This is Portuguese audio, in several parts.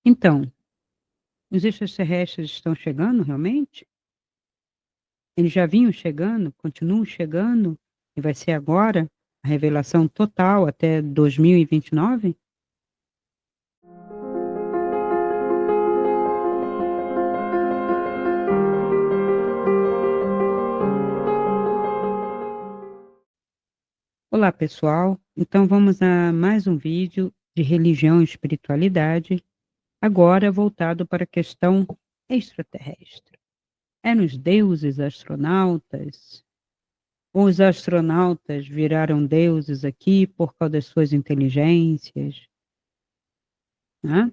Então, os extraterrestres estão chegando realmente? Eles já vinham chegando, continuam chegando, e vai ser agora a revelação total até 2029? Olá, pessoal. Então vamos a mais um vídeo de religião e espiritualidade, agora voltado para a questão extraterrestre. É nos deuses astronautas? Ou os astronautas viraram deuses aqui por causa das suas inteligências, né?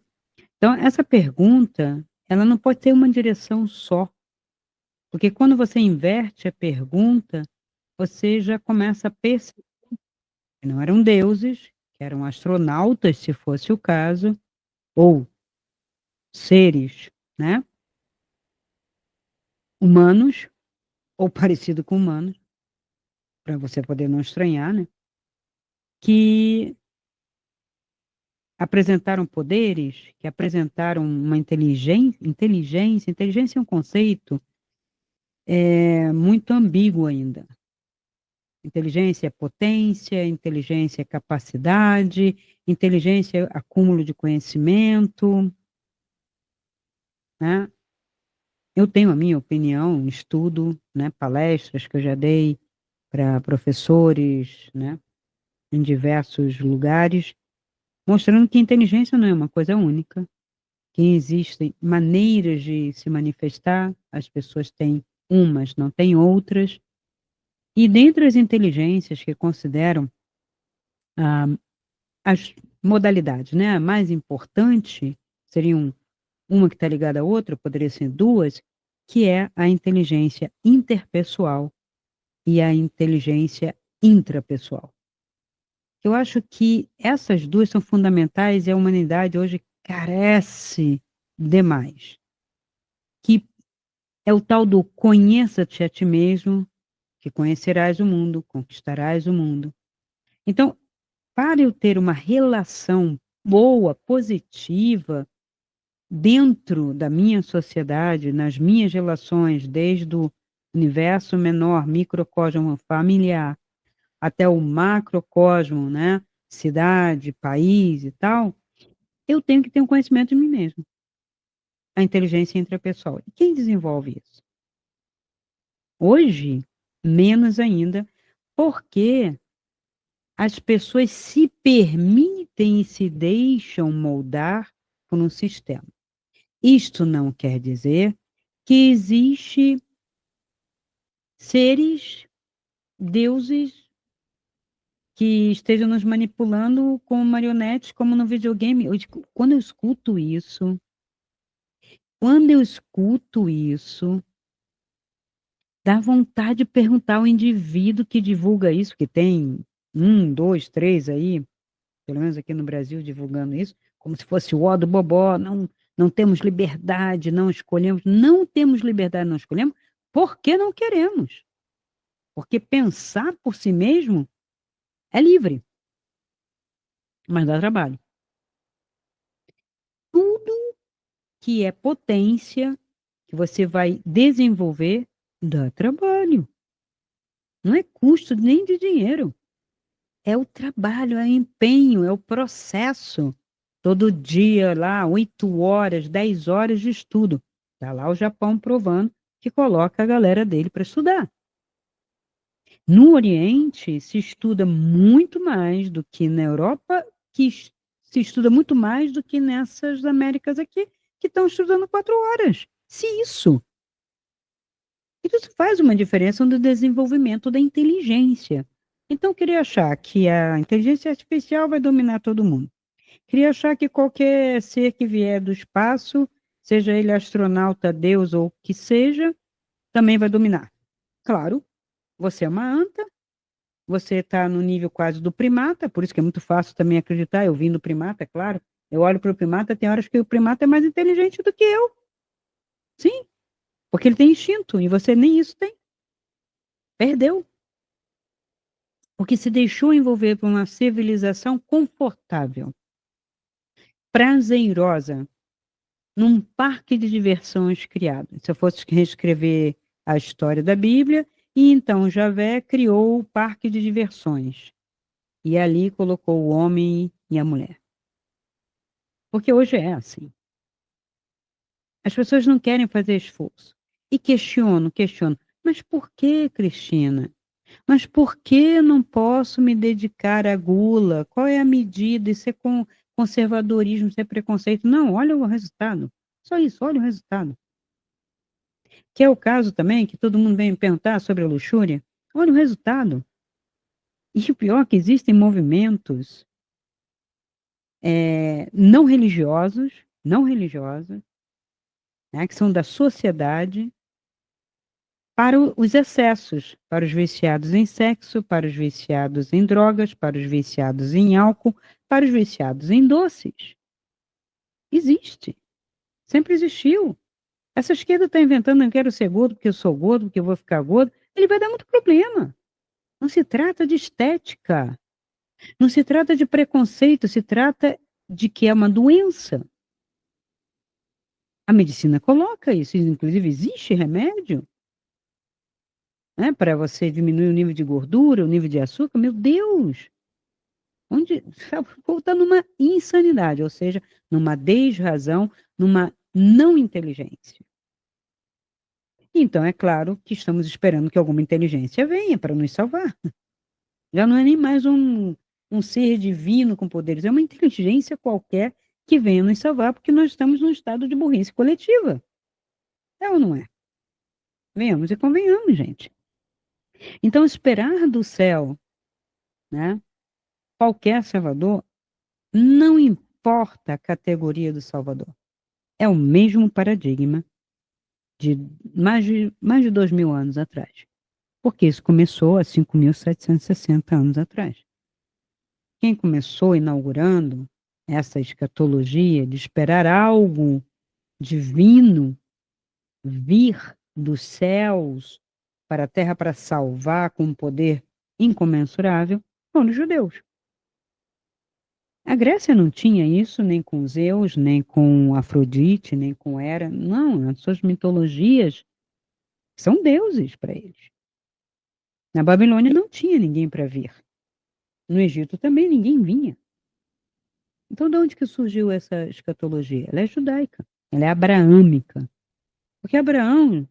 Então, essa pergunta, ela não pode ter uma direção só, porque quando você inverte a pergunta, você já começa a perceber que não eram deuses, que eram astronautas, se fosse o caso, ou seres, né, humanos, ou parecido com humanos, para você poder não estranhar, né, que apresentaram poderes, que apresentaram uma inteligência é um conceito, muito ambíguo ainda. Inteligência é potência, inteligência é capacidade, inteligência é acúmulo de conhecimento, né. Eu tenho a minha opinião, estudo, né, palestras que eu já dei para professores, né, em diversos lugares, mostrando que inteligência não é uma coisa única, que existem maneiras de se manifestar, as pessoas têm umas, não têm outras, e dentre as inteligências que consideram, ah, as modalidades, né, a mais importante seriam uma que está ligada à outra, poderia ser 2, que é a inteligência interpessoal e a inteligência intrapessoal. Eu acho que essas 2 são fundamentais e a humanidade hoje carece demais, que é o tal do conheça-te a ti mesmo, que conhecerás o mundo, conquistarás o mundo. Então, para eu ter uma relação boa, positiva, dentro da minha sociedade, nas minhas relações, desde o universo menor, microcosmo familiar, até o macrocosmo, né, cidade, país e tal, eu tenho que ter um conhecimento de mim mesmo, a inteligência intrapessoal. E quem desenvolve isso? Hoje, menos ainda, porque as pessoas se permitem e se deixam moldar por um sistema. Isto não quer dizer que existe seres, deuses, que estejam nos manipulando como marionetes, como no videogame. Quando eu escuto isso, dá vontade de perguntar ao indivíduo que divulga isso, que tem um, 2, 3 aí, pelo menos aqui no Brasil, divulgando isso, como se fosse o ó do bobó, não temos liberdade, não escolhemos. Não temos liberdade, não escolhemos, porque não queremos. Porque pensar por si mesmo é livre, mas dá trabalho. Tudo que é potência, que você vai desenvolver, dá trabalho. Não é custo nem de dinheiro. É o trabalho, é o empenho, é o processo. Todo dia lá, 8 horas, 10 horas de estudo. Está lá o Japão provando que coloca a galera dele para estudar. No Oriente, se estuda muito mais do que na Europa, se estuda muito mais do que nessas Américas aqui, que estão estudando 4 horas. Se isso. Isso faz uma diferença no desenvolvimento da inteligência. Então, eu queria achar que a inteligência artificial vai dominar todo mundo. Queria achar que qualquer ser que vier do espaço, seja ele astronauta, Deus ou o que seja, também vai dominar. Claro, você é uma anta, você está no nível quase do primata, por isso que é muito fácil também acreditar, eu vim do primata, é claro. Eu olho para o primata, tem horas que o primata é mais inteligente do que eu. Sim, porque ele tem instinto, e você nem isso tem. Perdeu. Porque se deixou envolver por uma civilização confortável, prazerosa. num parque de diversões criado. Se eu fosse reescrever a história da Bíblia, e então Javé criou o parque de diversões. E ali colocou o homem e a mulher. Porque hoje é assim. As pessoas não querem fazer esforço. E questionam. Mas por que, Cristina? Mas por que não posso me dedicar à gula? Qual é a medida? Isso é conservadorismo, isso é preconceito. Não, olha o resultado. Só isso, olha o resultado. Que é o caso também, que todo mundo vem me perguntar sobre a luxúria. Olha o resultado. E o pior é que existem movimentos não religiosos, né, que são da sociedade, para os excessos, para os viciados em sexo, para os viciados em drogas, para os viciados em álcool, para os viciados em doces. Existe. Sempre existiu. Essa esquerda está inventando, eu quero ser gordo porque eu sou gordo, porque eu vou ficar gordo. Ele vai dar muito problema. Não se trata de estética. Não se trata de preconceito, se trata de que é uma doença. A medicina coloca isso, inclusive existe remédio, né, para você diminuir o nível de gordura, o nível de açúcar. Meu Deus! Onde está numa insanidade, ou seja, numa desrazão, numa não inteligência. Então, é claro que estamos esperando que alguma inteligência venha para nos salvar. Já não é nem mais um ser divino com poderes, é uma inteligência qualquer que venha nos salvar, porque nós estamos num estado de burrice coletiva. É ou não é? Venhamos e convenhamos, gente. Então, esperar do céu, né, qualquer Salvador, não importa a categoria do Salvador. É o mesmo paradigma de mais de 2000 anos atrás. Porque isso começou há 5.760 anos atrás. Quem começou inaugurando essa escatologia de esperar algo divino vir dos céus para a terra para salvar com um poder incomensurável foram os judeus. A Grécia não tinha isso nem com Zeus, nem com Afrodite, nem com Hera. Não, as suas mitologias são deuses para eles. Na Babilônia não tinha ninguém para vir. No Egito também ninguém vinha. Então, de onde que surgiu essa escatologia? Ela é judaica, ela é abraâmica. Porque Abraão,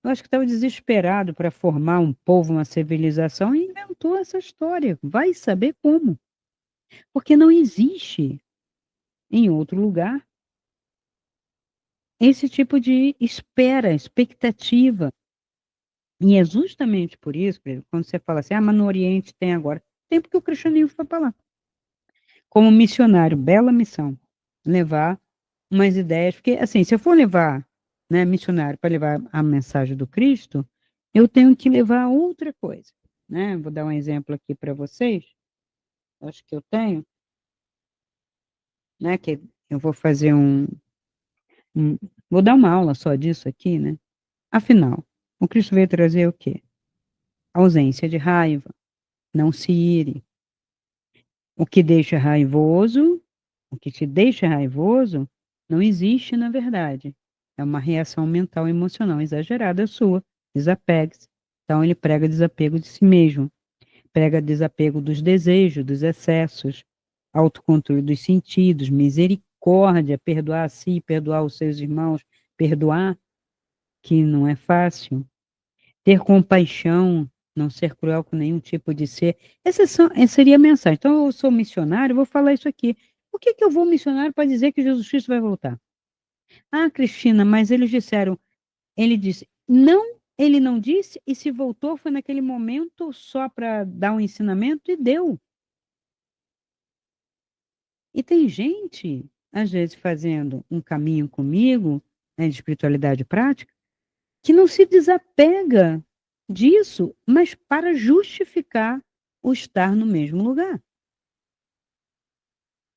eu acho que estava desesperado para formar um povo, uma civilização, e inventou essa história. Vai saber como. Porque não existe em outro lugar esse tipo de expectativa. E é justamente por isso, por exemplo, quando você fala assim, mas no Oriente tem agora. Tem porque o cristianismo foi para lá. Como missionário, bela missão. Levar umas ideias, porque assim, se eu for levar, né, missionário para levar a mensagem do Cristo, eu tenho que levar outra coisa, né? Vou dar um exemplo aqui para vocês. Acho que eu tenho, né, que eu vou fazer vou dar uma aula só disso aqui, né? Afinal, o Cristo veio trazer o quê? Ausência de raiva, não se ire. O que deixa raivoso, o que te deixa raivoso, não existe na verdade. É uma reação mental e emocional exagerada sua. Desapegue-se. Então ele prega desapego de si mesmo, prega desapego dos desejos, dos excessos, autocontrole dos sentidos, misericórdia, perdoar a si, perdoar os seus irmãos, perdoar, que não é fácil, ter compaixão, não ser cruel com nenhum tipo de ser. Essa seria a mensagem. Então, eu sou missionário, vou falar isso aqui. Por que que eu vou missionário para dizer que Jesus Cristo vai voltar? Ah, Cristina, mas eles disseram, ele disse, não, ele não disse, e se voltou foi naquele momento só para dar um ensinamento e deu. E tem gente, às vezes, fazendo um caminho comigo, né, de espiritualidade prática, que não se desapega disso, mas para justificar o estar no mesmo lugar.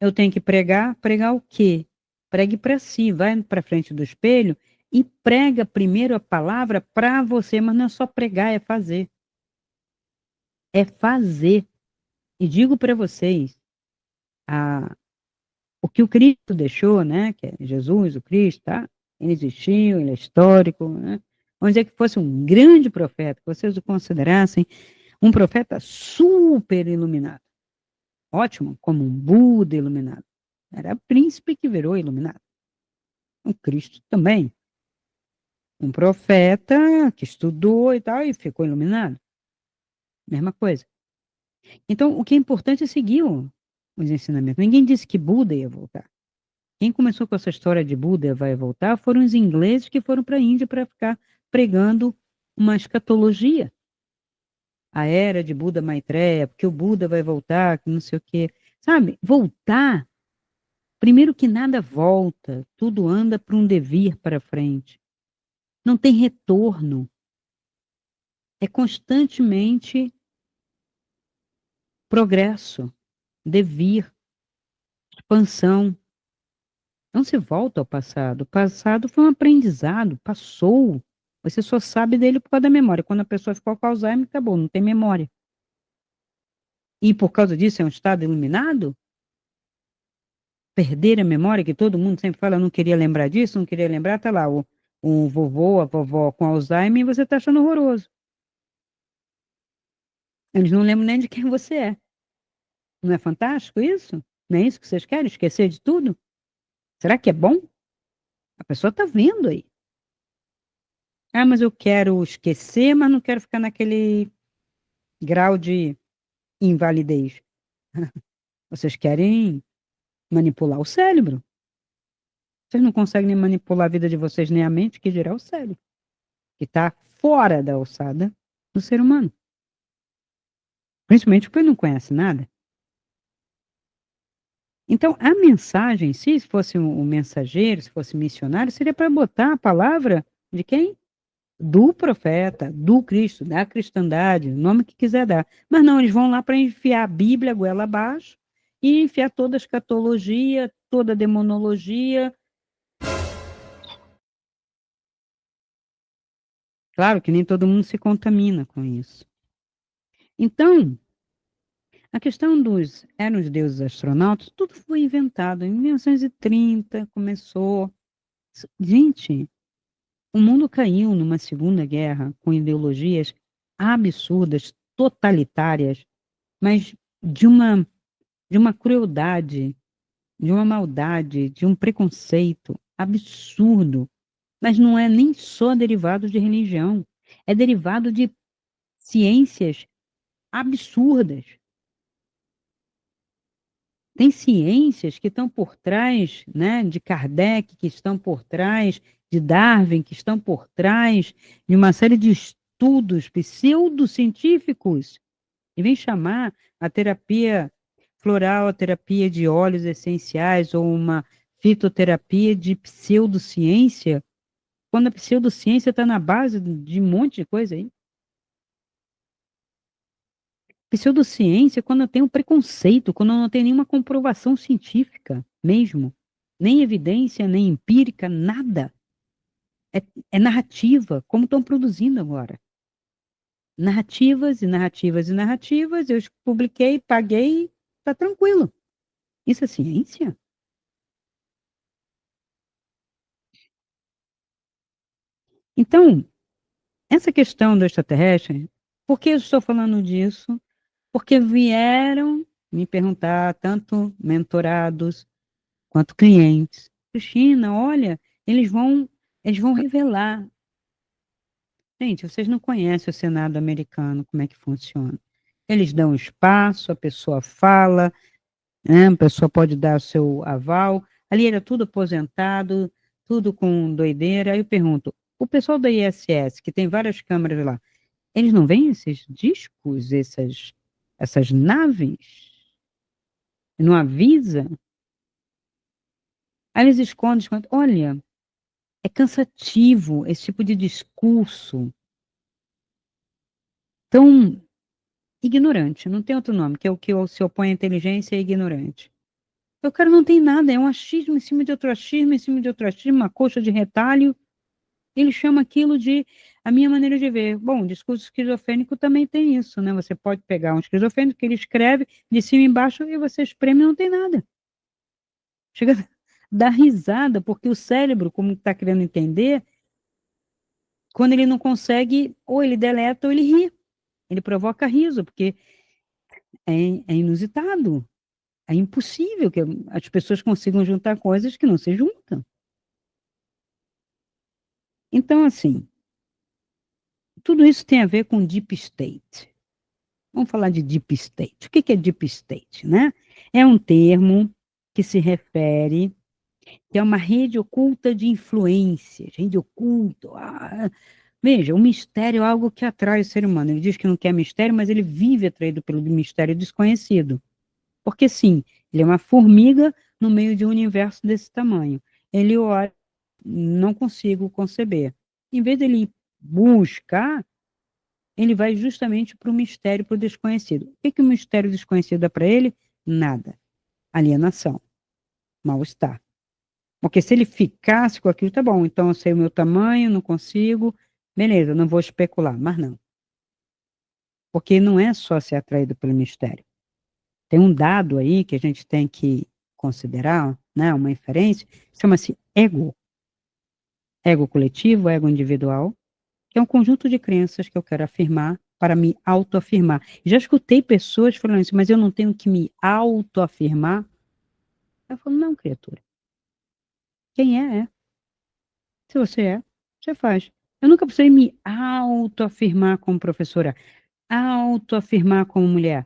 Eu tenho que pregar o quê? Pregue para si, vai para frente do espelho e prega primeiro a palavra para você, mas não é só pregar, é fazer. É fazer. E digo para vocês, a, O que o Cristo deixou, né, que é Jesus, o Cristo, tá? Ele existiu, ele é histórico, né? Vamos dizer que fosse um grande profeta, que vocês o considerassem um profeta super iluminado. Ótimo, como um Buda iluminado. Era príncipe que virou iluminado. O Cristo também. Um profeta que estudou e tal, e ficou iluminado. Mesma coisa. Então, o que é importante é seguir os ensinamentos. Ninguém disse que Buda ia voltar. Quem começou com essa história de Buda vai voltar foram os ingleses que foram para a Índia para ficar pregando uma escatologia. A era de Buda Maitreya, porque o Buda vai voltar, que não sei o quê. Sabe, voltar, primeiro que nada volta, tudo anda para um devir para frente. Não tem retorno. É constantemente progresso, devir, expansão. Não se volta ao passado. O passado foi um aprendizado, passou. Você só sabe dele por causa da memória. Quando a pessoa ficou com Alzheimer, acabou, não tem memória. E por causa disso é um estado iluminado? Perder a memória, que todo mundo sempre fala, não queria lembrar disso, não queria lembrar, tá lá, o vovô, a vovó com Alzheimer, e você tá achando horroroso. Eles não lembram nem de quem você é. Não é fantástico isso? Não é isso que vocês querem? Esquecer de tudo? Será que é bom? A pessoa tá vendo aí. Ah, mas eu quero esquecer, mas não quero ficar naquele grau de invalidez. Vocês querem manipular o cérebro. Vocês não conseguem nem manipular a vida de vocês, nem a mente, que dirá o cérebro, que está fora da alçada do ser humano. Principalmente porque ele não conhece nada. Então, a mensagem, se fosse um mensageiro, se fosse missionário, seria para botar a palavra de quem? Do profeta, do Cristo, da cristandade, o nome que quiser dar. Mas não, eles vão lá para enfiar a Bíblia goela abaixo e enfiar toda a escatologia, toda a demonologia. Claro que nem todo mundo se contamina com isso. Então, a questão dos eram os deuses astronautas, tudo foi inventado. Em 1930 começou. Gente, o mundo caiu numa segunda guerra com ideologias absurdas, totalitárias, mas de uma crueldade, de uma maldade, de um preconceito absurdo. Mas não é nem só derivado de religião, é derivado de ciências absurdas. Tem ciências que estão por trás, né, de Kardec, que estão por trás de Darwin, que estão por trás de uma série de estudos pseudocientíficos, e vem chamar a terapia floral, a terapia de óleos essenciais ou uma fitoterapia de pseudociência, quando a pseudociência está na base de um monte de coisa aí. Pseudociência quando tem um preconceito, quando não tem nenhuma comprovação científica mesmo, nem evidência, nem empírica, nada. É, é narrativa, como estão produzindo agora. Narrativas e narrativas e narrativas, eu publiquei, paguei, tá tranquilo. Isso é ciência? Então, essa questão do extraterrestre, por que eu estou falando disso? Porque vieram me perguntar, tanto mentorados, quanto clientes. Cristina, olha, eles vão revelar. Gente, vocês não conhecem o Senado americano, como é que funciona. Eles dão espaço, a pessoa fala, né, a pessoa pode dar o seu aval. Ali era tudo aposentado, tudo com doideira. Aí eu pergunto, o pessoal da ISS, que tem várias câmeras lá, eles não veem esses discos, essas naves? Não avisa? Aí eles escondem. Olha, é cansativo esse tipo de discurso tão ignorante, não tem outro nome, que é o que se opõe à inteligência é ignorante. O cara não tem nada, é um achismo em cima de outro achismo, em cima de outro achismo, uma coxa de retalho. Ele chama aquilo de a minha maneira de ver. Bom, o discurso esquizofrênico também tem isso, né? Você pode pegar um esquizofrênico que ele escreve de cima e embaixo e você espreme e não tem nada. chega a dar risada, porque o cérebro, como está querendo entender, quando ele não consegue, ou ele deleta ou ele ri. Ele provoca riso, porque é inusitado. É impossível que as pessoas consigam juntar coisas que não se juntam. Então, assim, tudo isso tem a ver com deep state. Vamos falar de deep state. O que é deep state, né? É um termo que se refere, que é uma rede oculta de influências, rede oculta. Veja, o mistério é algo que atrai o ser humano. Ele diz que não quer mistério, mas ele vive atraído pelo mistério desconhecido. Porque sim, ele é uma formiga no meio de um universo desse tamanho. Ele olha, não consigo conceber. Em vez dele buscar, ele vai justamente para o mistério, para o desconhecido. O que o mistério desconhecido dá para ele? Nada. Alienação, mal-estar. Porque se ele ficasse com aquilo, tá bom, então eu sei o meu tamanho, não consigo, beleza, não vou especular, mas não. Porque não é só ser atraído pelo mistério. Tem um dado aí que a gente tem que considerar, né, uma inferência, chama-se ego. Ego coletivo, ego individual, que é um conjunto de crenças que eu quero afirmar para me autoafirmar. Já escutei pessoas falando isso, mas eu não tenho que me autoafirmar. Eu falo, não, criatura. Quem é, é. Se você é, você faz. Eu nunca precisei me autoafirmar como professora, autoafirmar como mulher,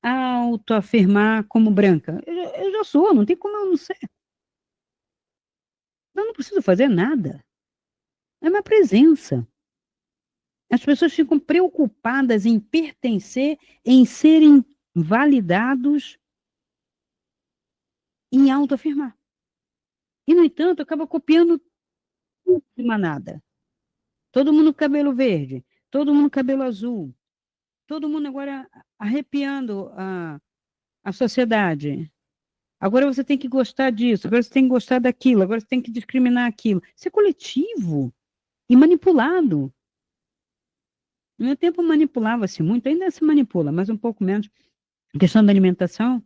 autoafirmar como branca. Eu já sou, não tem como eu não ser. Eu não preciso fazer nada. É minha presença. As pessoas ficam preocupadas em pertencer, em serem validados, em autoafirmar. E, no entanto, acaba copiando tudo de manada. Todo mundo com cabelo verde, todo mundo com cabelo azul, todo mundo agora arrepiando a sociedade. Agora você tem que gostar disso, agora você tem que gostar daquilo, agora você tem que discriminar aquilo. Isso é coletivo e manipulado. No meu tempo manipulava-se muito, ainda se manipula, mas um pouco menos. A questão da alimentação,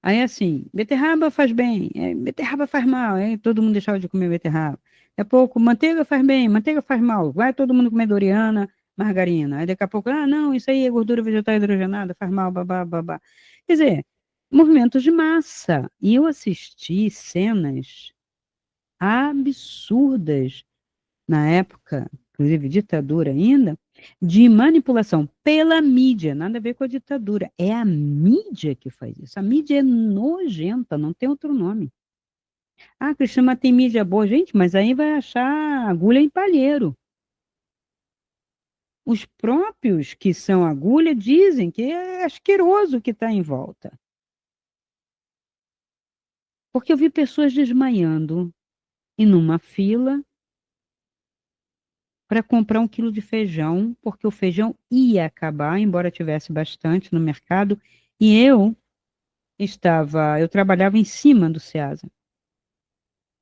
aí assim, beterraba faz bem, beterraba faz mal, aí todo mundo deixava de comer beterraba. Daqui a pouco, manteiga faz bem, manteiga faz mal, vai todo mundo comer Doriana, margarina. Aí daqui a pouco, não, isso aí é gordura vegetal hidrogenada, faz mal, babá, babá. Quer dizer, movimentos de massa. E eu assisti cenas absurdas na época, inclusive ditadura ainda, de manipulação pela mídia, nada a ver com a ditadura. É a mídia que faz isso. A mídia é nojenta, não tem outro nome. Ah, Cristina, tem mídia boa. Gente, mas aí vai achar agulha em palheiro. Os próprios que são agulha dizem que é asqueroso o que está em volta. Porque eu vi pessoas desmaiando e numa fila para comprar 1 quilo de feijão, porque o feijão ia acabar, embora tivesse bastante no mercado, e eu trabalhava em cima do Ceasa,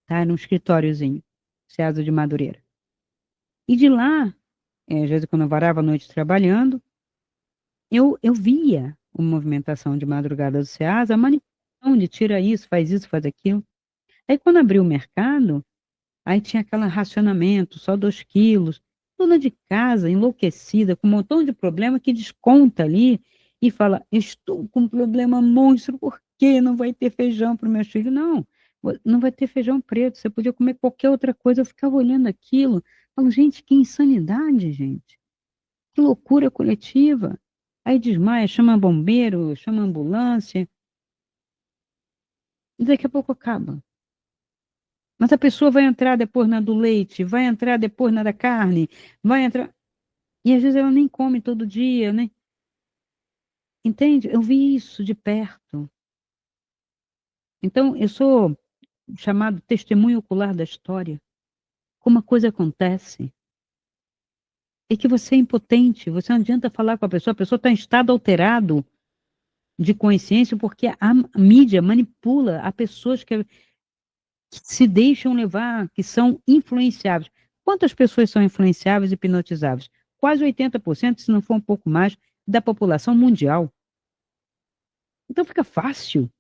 tá? Era um escritóriozinho, Ceasa de Madureira. E de lá, às vezes quando eu varava a noite trabalhando, eu via a movimentação de madrugada do Ceasa, a manipulação de tira isso, faz aquilo. Aí quando abriu o mercado, aí tinha aquele racionamento, só 2 quilos. Dona de casa, enlouquecida, com um montão de problema, que desconta ali e fala: estou com um problema monstro, por que não vai ter feijão para os meus filhos? Não, não vai ter feijão preto, você podia comer qualquer outra coisa. Eu ficava olhando aquilo, falo, gente, que insanidade, gente. Que loucura coletiva. Aí desmaia, chama bombeiro, chama ambulância, e daqui a pouco acaba. Mas a pessoa vai entrar depois na do leite, vai entrar depois na da carne, vai entrar. E às vezes ela nem come todo dia, né? Entende? Eu vi isso de perto. Então, eu sou chamado testemunho ocular da história. Como a coisa acontece. E que você é impotente, você não adianta falar com a pessoa está em estado alterado de consciência, porque a mídia manipula a pessoas que se deixam levar, que são influenciáveis. Quantas pessoas são influenciáveis e hipnotizáveis? Quase 80%, se não for um pouco mais, da população mundial. Então fica fácil.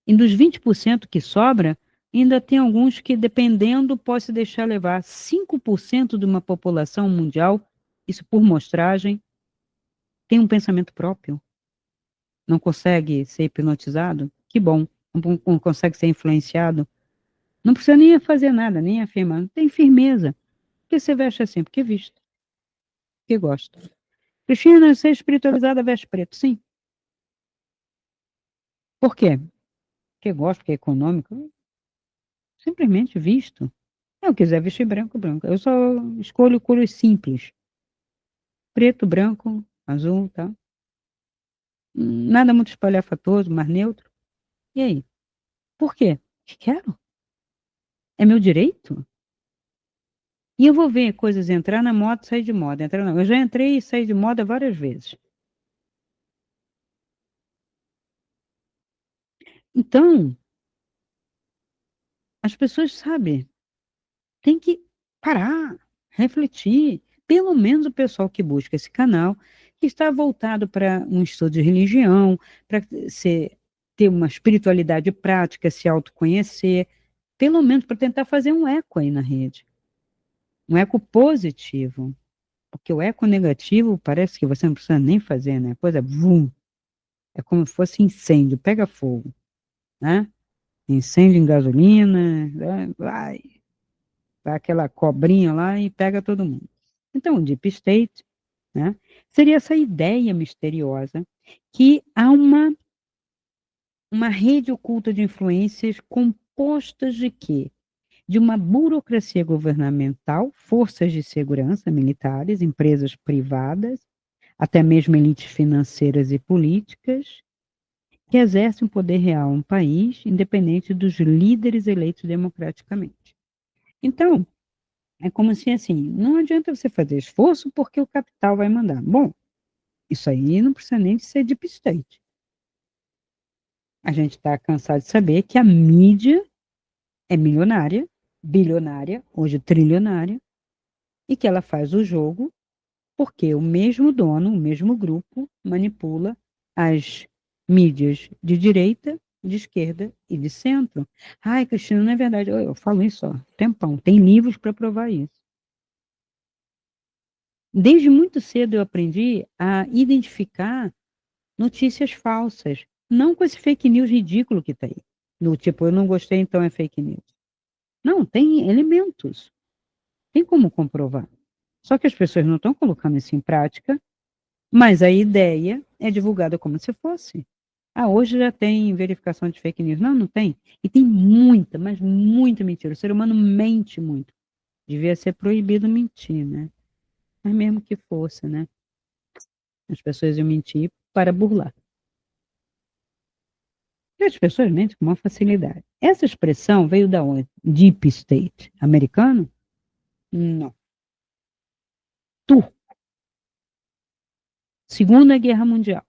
E dos 20% que sobra, ainda tem alguns que, dependendo, pode se deixar levar. 5% de uma população mundial, isso por mostragem, tem um pensamento próprio. Não consegue ser hipnotizado? Que bom. Não consegue ser influenciado? Não precisa nem fazer nada, nem afirmar. Não tem firmeza. Por que você veste assim? Porque visto. Porque gosta. Cristina, ser espiritualizada veste preto. Sim. Por quê? Porque gosta, porque é econômico. Simplesmente visto. Se eu quiser vestir branco, branco. Eu só escolho cores simples. Preto, branco, azul, tá? Nada muito espalhafatoso, mais neutro. E aí? Por quê? Que quero. É meu direito? E eu vou ver coisas entrar na moda e sair de moda. Entrar, não. Eu já entrei e saí de moda várias vezes. Então, as pessoas, sabem, tem que parar, refletir. Pelo menos o pessoal que busca esse canal, que está voltado para um estudo de religião, para ter uma espiritualidade prática, se autoconhecer, pelo menos para tentar fazer um eco aí na rede. Um eco positivo. Porque o eco negativo parece que você não precisa nem fazer, né? Coisa, vum, é como se fosse incêndio, pega fogo, né? Incêndio em gasolina, vai aquela cobrinha lá e pega todo mundo. Então, o Deep State, né, seria essa ideia misteriosa que há uma rede oculta de influências compostas de quê? De uma burocracia governamental, forças de segurança, militares, empresas privadas, até mesmo elites financeiras e políticas, que exercem um poder real no país, independente dos líderes eleitos democraticamente. Então, é como se assim, não adianta você fazer esforço porque o capital vai mandar. Bom, isso aí não precisa nem ser deep state. A gente está cansado de saber que a mídia é milionária, bilionária, hoje trilionária, e que ela faz o jogo porque o mesmo dono, o mesmo grupo, manipula as mídias de direita, de esquerda e de centro. Ai, Cristina, não é verdade. Eu falo isso, ó, tempão. Tem livros para provar isso. Desde muito cedo eu aprendi a identificar notícias falsas, não com esse fake news ridículo que está aí. No tipo, eu não gostei, então é fake news. Não, tem elementos. Tem como comprovar. Só que as pessoas não estão colocando isso em prática, mas a ideia é divulgada como se fosse. Ah, hoje já tem verificação de fake news. Não, não tem. E tem muita, mas muita mentira. O ser humano mente muito. Devia ser proibido mentir, né? Mas mesmo que fosse, né? As pessoas iam mentir para burlar. E as pessoas mentem com uma facilidade. Essa expressão veio da onde? Deep State. Americano? Não. Turco. Segunda Guerra Mundial.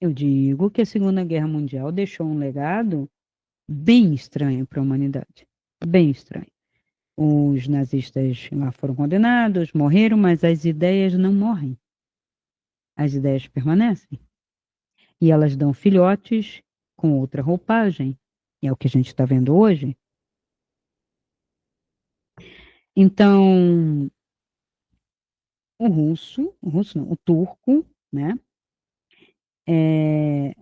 Eu digo que a Segunda Guerra Mundial deixou um legado bem estranho para a humanidade. Bem estranho. Os nazistas lá foram condenados, morreram, mas as ideias não morrem. As ideias permanecem. E elas dão filhotes com outra roupagem. E é o que a gente está vendo hoje. Então, o russo não, o turco, né, é,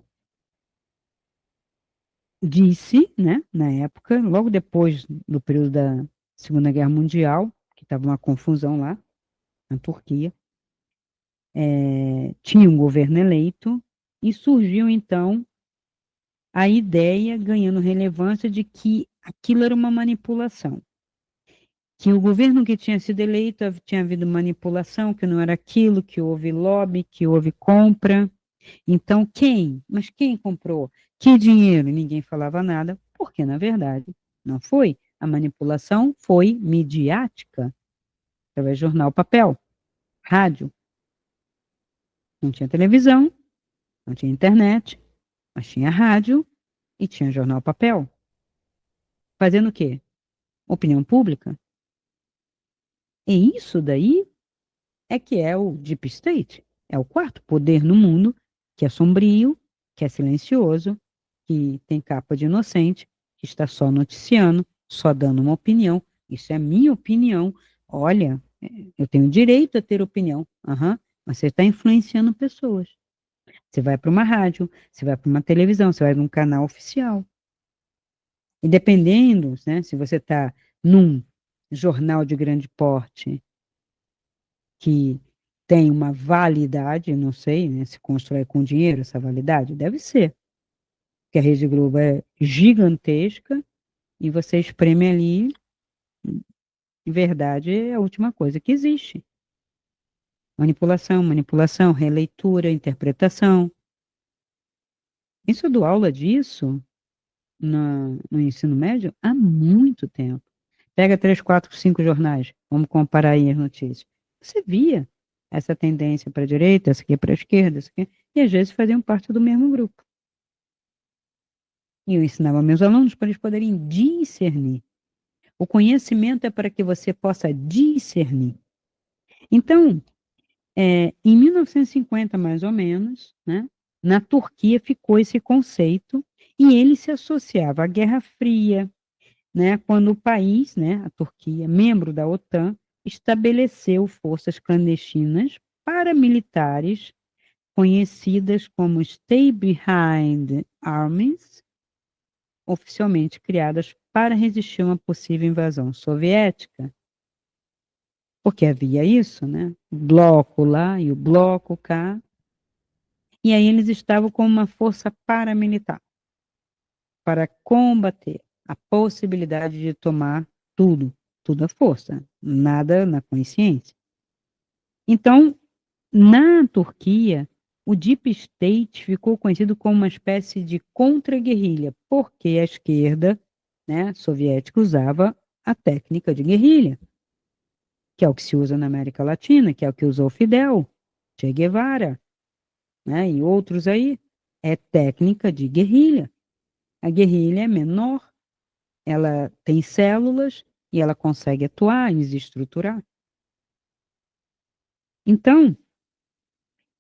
disse, né, na época, logo depois do período da Segunda Guerra Mundial, que estava uma confusão lá na Turquia, tinha um governo eleito e surgiu então a ideia, ganhando relevância, de que aquilo era uma manipulação. Que o governo que tinha sido eleito tinha havido manipulação, que não era aquilo, que houve lobby, que houve compra. Então, quem? Mas quem comprou? Que dinheiro? Ninguém falava nada, porque, na verdade, não foi. A manipulação foi midiática, através de jornal, papel, rádio. Não tinha televisão, não tinha internet, mas tinha rádio e tinha jornal, papel. Fazendo o quê? Opinião pública. E isso daí é que é o Deep State. É o quarto poder no mundo, que é sombrio, que é silencioso, que tem capa de inocente, que está só noticiando, só dando uma opinião. Isso é a minha opinião. Olha, eu tenho direito a ter opinião. Aham, mas você está influenciando pessoas. Você vai para uma rádio, você vai para uma televisão, você vai num canal oficial. E dependendo, né, se você está num jornal de grande porte que tem uma validade, não sei, né, se constrói com dinheiro essa validade, deve ser, porque a Rede Globo é gigantesca e você espreme ali, de verdade, é a última coisa que existe. Manipulação, manipulação, releitura, interpretação. Isso eu dou aula disso no ensino médio há muito tempo. Pega 3, 4, 5 jornais, vamos comparar aí as notícias. Você via essa tendência para a direita, essa aqui para a esquerda, essa aqui, e às vezes faziam parte do mesmo grupo. E eu ensinava meus alunos para eles poderem discernir. O conhecimento é para que você possa discernir. Então, em 1950, mais ou menos, né, na Turquia ficou esse conceito e ele se associava à Guerra Fria, né, quando o país, né, a Turquia, membro da OTAN, estabeleceu forças clandestinas paramilitares conhecidas como Stay Behind Armies, oficialmente criadas para resistir a uma possível invasão soviética. Porque havia isso, né? O bloco lá e o bloco cá. E aí eles estavam com uma força paramilitar para combater a possibilidade de tomar tudo, tudo à força, nada na consciência. Então, na Turquia, o Deep State ficou conhecido como uma espécie de contra-guerrilha, porque a esquerda, né, soviética usava a técnica de guerrilha, que é o que se usa na América Latina, que é o que usou Fidel, Che Guevara, né, e outros aí, é técnica de guerrilha. A guerrilha é menor, ela tem células e ela consegue atuar e desestruturar. Então,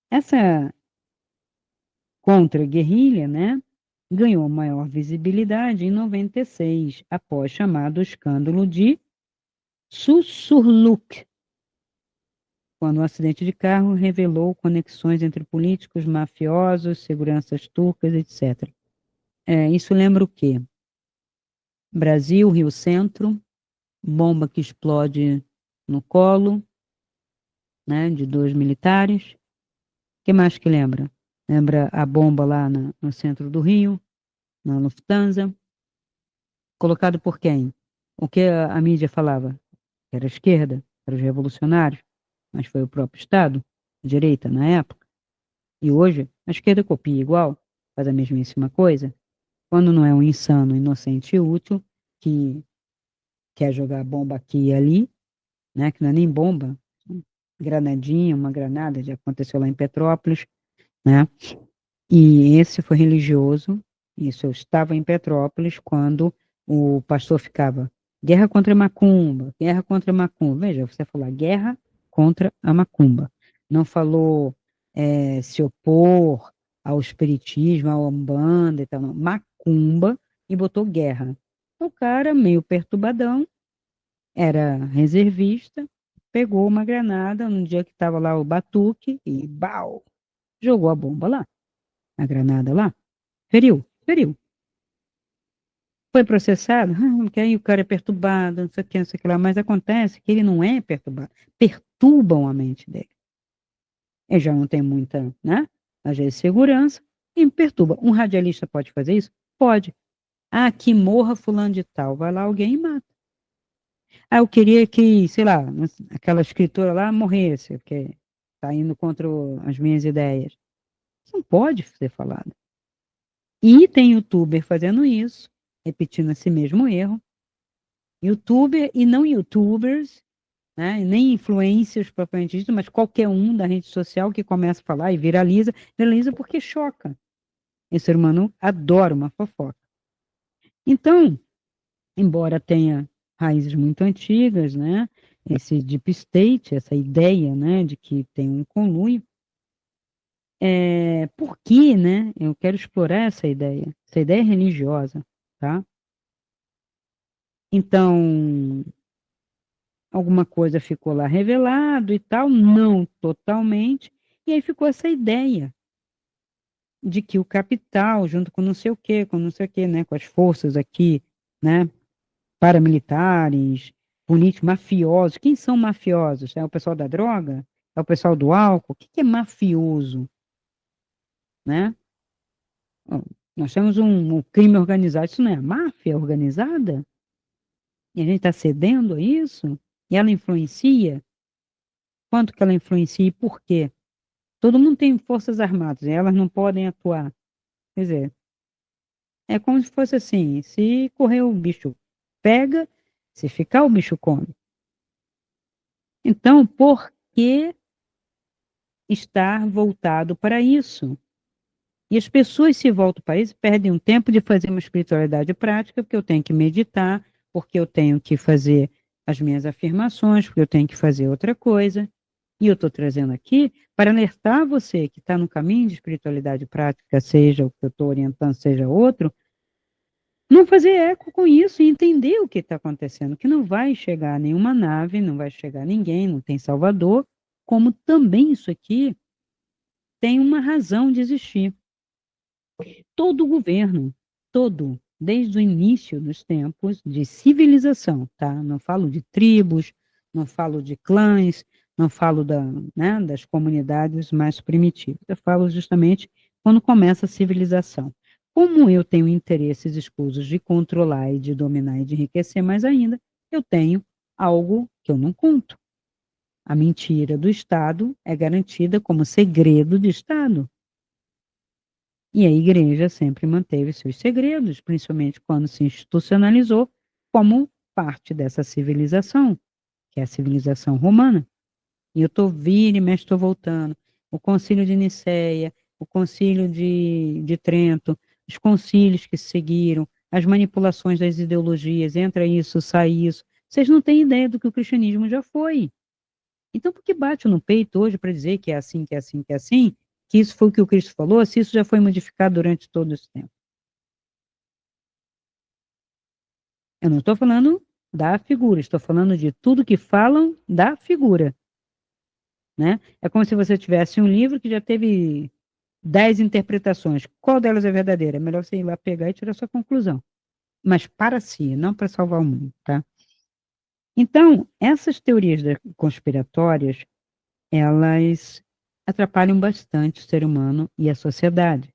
essa contra-guerrilha, né, ganhou maior visibilidade em 96, após chamado escândalo de Susurluk, quando um acidente de carro revelou conexões entre políticos, mafiosos, seguranças turcas, etc. Isso lembra o quê? Brasil, Rio Centro, bomba que explode no colo, né, de 2 militares. O que mais que lembra? Lembra a bomba lá no centro do Rio, na Lufthansa, colocado por quem? O que a mídia falava? Era a esquerda, eram os revolucionários, mas foi o próprio Estado, a direita na época. E hoje, a esquerda copia igual, faz a mesmíssima coisa. Quando não é um insano, inocente e útil, que quer jogar bomba aqui e ali, né, que não é nem bomba, granadinha, uma granada, já aconteceu lá em Petrópolis, né? E esse foi religioso, isso eu estava em Petrópolis quando o pastor ficava, guerra contra a macumba, guerra contra a macumba. Veja, você falou guerra contra a macumba. Não falou se opor ao espiritismo, à umbanda e tal, não. Macumba e botou guerra. O cara, meio perturbadão, era reservista, pegou uma granada no dia que estava lá o batuque e, bau, jogou a bomba lá, a granada lá. Feriu, feriu. Foi processado, porque aí o cara é perturbado, não sei o que, não sei o que lá, mas acontece que ele não é perturbado, perturbam a mente dele. Ele já não tem muita, né, às vezes, segurança, e perturba. Um radialista pode fazer isso? Pode. Ah, que morra fulano de tal, vai lá alguém e mata. Ah, eu queria que, sei lá, aquela escritora lá morresse, porque está indo contra as minhas ideias. Isso não pode ser falado. E tem youtuber fazendo isso, repetindo esse mesmo erro. Youtuber e não youtubers, né? E nem influencers propriamente dito, mas qualquer um da rede social que começa a falar e viraliza, viraliza porque choca. E o ser humano adora uma fofoca. Então, embora tenha raízes muito antigas, né? Esse deep state, essa ideia, né, de que tem um conluio, Por que, né? Eu quero explorar essa ideia religiosa, tá? Então, alguma coisa ficou lá revelado e tal, não totalmente, e aí ficou essa ideia de que o capital, junto com não sei o quê, com não sei o quê, né, com as forças aqui, né, paramilitares, políticos, mafiosos. Quem são mafiosos? É o pessoal da droga? É o pessoal do álcool? O que que é mafioso, né? Ó, nós temos um crime organizado, isso não é máfia organizada? E a gente está cedendo a isso? E ela influencia? Quanto que ela influencia e por quê? Todo mundo tem forças armadas, e elas não podem atuar. Quer dizer, é como se fosse assim, se correr o bicho pega, se ficar o bicho come. Então, por que estar voltado para isso? E as pessoas se voltam para isso, perdem um tempo de fazer uma espiritualidade prática, porque eu tenho que meditar, porque eu tenho que fazer as minhas afirmações, porque eu tenho que fazer outra coisa. E eu estou trazendo aqui para alertar você que está no caminho de espiritualidade prática, seja o que eu estou orientando, seja outro, não fazer eco com isso e entender o que está acontecendo, que não vai chegar nenhuma nave, não vai chegar ninguém, não tem Salvador, como também isso aqui tem uma razão de existir. Todo governo, todo, desde o início dos tempos de civilização, tá? Não falo de tribos, não falo de clãs, não falo né, das comunidades mais primitivas. Eu falo justamente quando começa a civilização. Como eu tenho interesses escusos de controlar e de dominar e de enriquecer mais ainda, eu tenho algo que eu não conto. A mentira do Estado é garantida como segredo de Estado. E a igreja sempre manteve seus segredos, principalmente quando se institucionalizou como parte dessa civilização, que é a civilização romana. E eu estou vira e mexe, estou voltando. O concílio de Nicéia, o concílio de Trento, os concílios que se seguiram, as manipulações das ideologias, entra isso, sai isso. Vocês não têm ideia do que o cristianismo já foi. Então, por que bate no peito hoje para dizer que é assim, que é assim, que é assim, que isso foi o que o Cristo falou, se isso já foi modificado durante todo esse tempo? Eu não estou falando da figura, estou falando de tudo que falam da figura, né? É como se você tivesse um livro que já teve 10 interpretações. Qual delas é verdadeira? É melhor você ir lá pegar e tirar sua conclusão. Mas para si, não para salvar o mundo, tá? Então, essas teorias conspiratórias, elas atrapalham bastante o ser humano e a sociedade.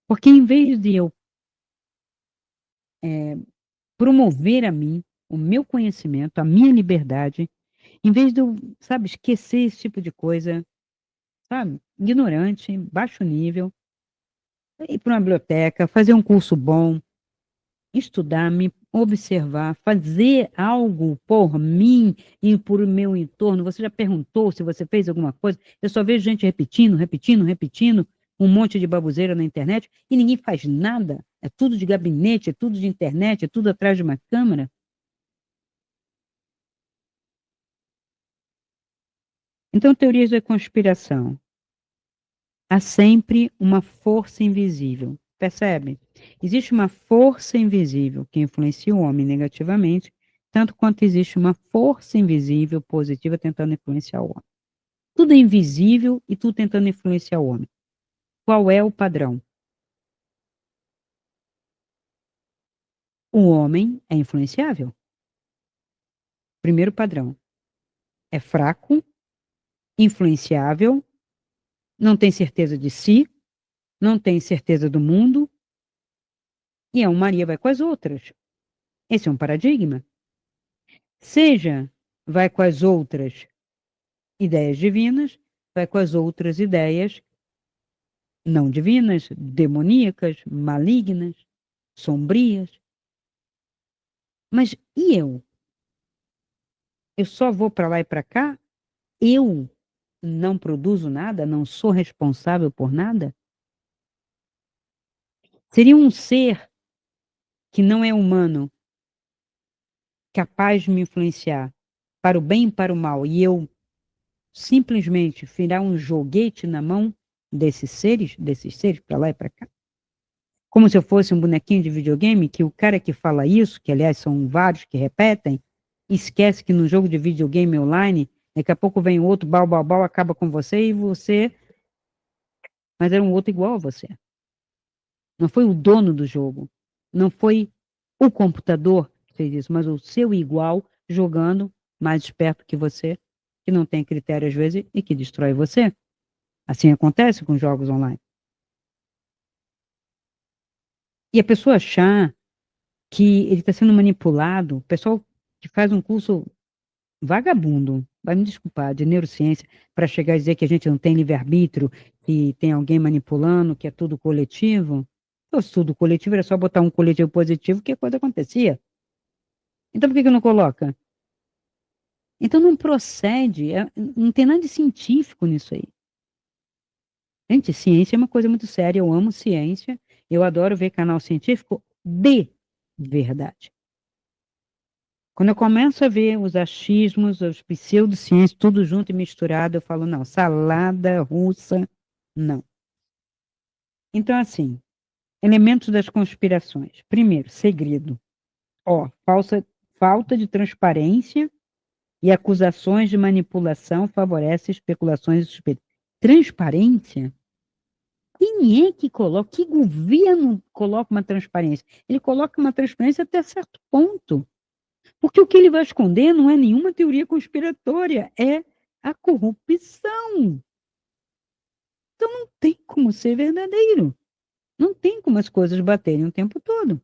Porque em vez de eu promover a mim, o meu conhecimento, a minha liberdade, em vez de eu, sabe, esquecer esse tipo de coisa, sabe, ignorante, baixo nível, ir para uma biblioteca, fazer um curso bom, estudar, me observar, fazer algo por mim e por meu entorno. Você já perguntou se você fez alguma coisa? Eu só vejo gente repetindo, repetindo, repetindo, um monte de baboseira na internet e ninguém faz nada. É tudo de gabinete, é tudo de internet, é tudo atrás de uma câmera. Então, teorias da conspiração. Há sempre uma força invisível, percebe? Existe uma força invisível que influencia o homem negativamente, tanto quanto existe uma força invisível positiva tentando influenciar o homem. Tudo é invisível e tudo tentando influenciar o homem. Qual é o padrão? O homem é influenciável. Primeiro padrão. É fraco, influenciável, não tem certeza de si, não tem certeza do mundo, e é um Maria vai com as outras. Esse é um paradigma. Seja vai com as outras ideias divinas, vai com as outras ideias não divinas, demoníacas, malignas, sombrias. Mas e eu? Eu só vou para lá e para cá? Eu não produzo nada? Não sou responsável por nada? Seria um ser que não é humano, capaz de me influenciar para o bem e para o mal, e eu simplesmente virar um joguete na mão desses seres, para lá e para cá. Como se eu fosse um bonequinho de videogame, que o cara que fala isso, que aliás são vários que repetem, esquece que no jogo de videogame online, daqui a pouco vem outro, bal, bal, bal, acaba com você e você. Mas era um outro igual a você. Não foi o dono do jogo. Não foi o computador que fez isso, mas o seu igual jogando mais esperto que você, que não tem critério às vezes e que destrói você. Assim acontece com jogos online. E a pessoa achar que ele está sendo manipulado, o pessoal que faz um curso vagabundo, vai me desculpar, de neurociência, para chegar a dizer que a gente não tem livre-arbítrio, que tem alguém manipulando, que é tudo coletivo. Se fosse tudo coletivo, era só botar um coletivo positivo que a coisa acontecia. Então por que que não coloca? Então não procede, não tem nada de científico nisso aí. Gente, ciência é uma coisa muito séria, eu amo ciência, eu adoro ver canal científico de verdade. Quando eu começo a ver os achismos, os pseudociências, tudo junto e misturado, eu falo, não, salada russa, não. Então, assim, elementos das conspirações. Primeiro, segredo. Ó, falta de transparência e acusações de manipulação favorecem especulações e suspeitas. Transparência? Quem é que coloca? Que governo coloca uma transparência? Ele coloca uma transparência até certo ponto. Porque o que ele vai esconder não é nenhuma teoria conspiratória, é a corrupção. Então não tem como ser verdadeiro. Não tem como as coisas baterem o tempo todo.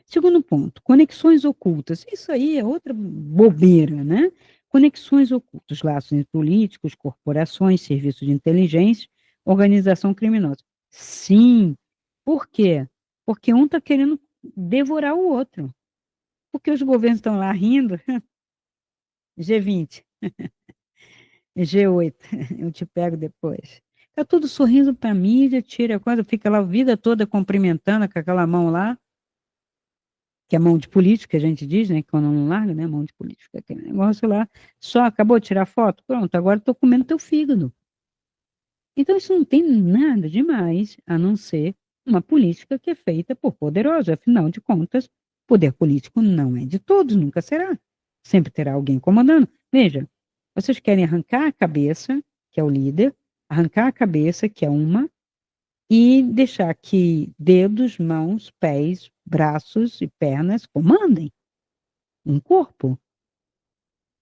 Segundo ponto, conexões ocultas. Isso aí é outra bobeira, né? Conexões ocultas, laços entre políticos, corporações, serviços de inteligência, organização criminosa. Sim. Por quê? Porque um está querendo devorar o outro. Porque os governos estão lá rindo. G20, G8, eu te pego depois. Tá tudo sorrindo para a mídia, tira a coisa, fica lá a vida toda cumprimentando com aquela mão lá, que é mão de político, que a gente diz, né? Que quando não larga, né? Mão de político, aquele negócio lá. Só acabou de tirar foto? Pronto, agora estou comendo teu fígado. Então isso não tem nada demais, a não ser uma política que é feita por poderosos. Afinal de contas, poder político não é de todos, nunca será. Sempre terá alguém comandando. Veja, vocês querem arrancar a cabeça, que é o líder, arrancar a cabeça, que é uma, e deixar que dedos, mãos, pés, braços e pernas comandem um corpo.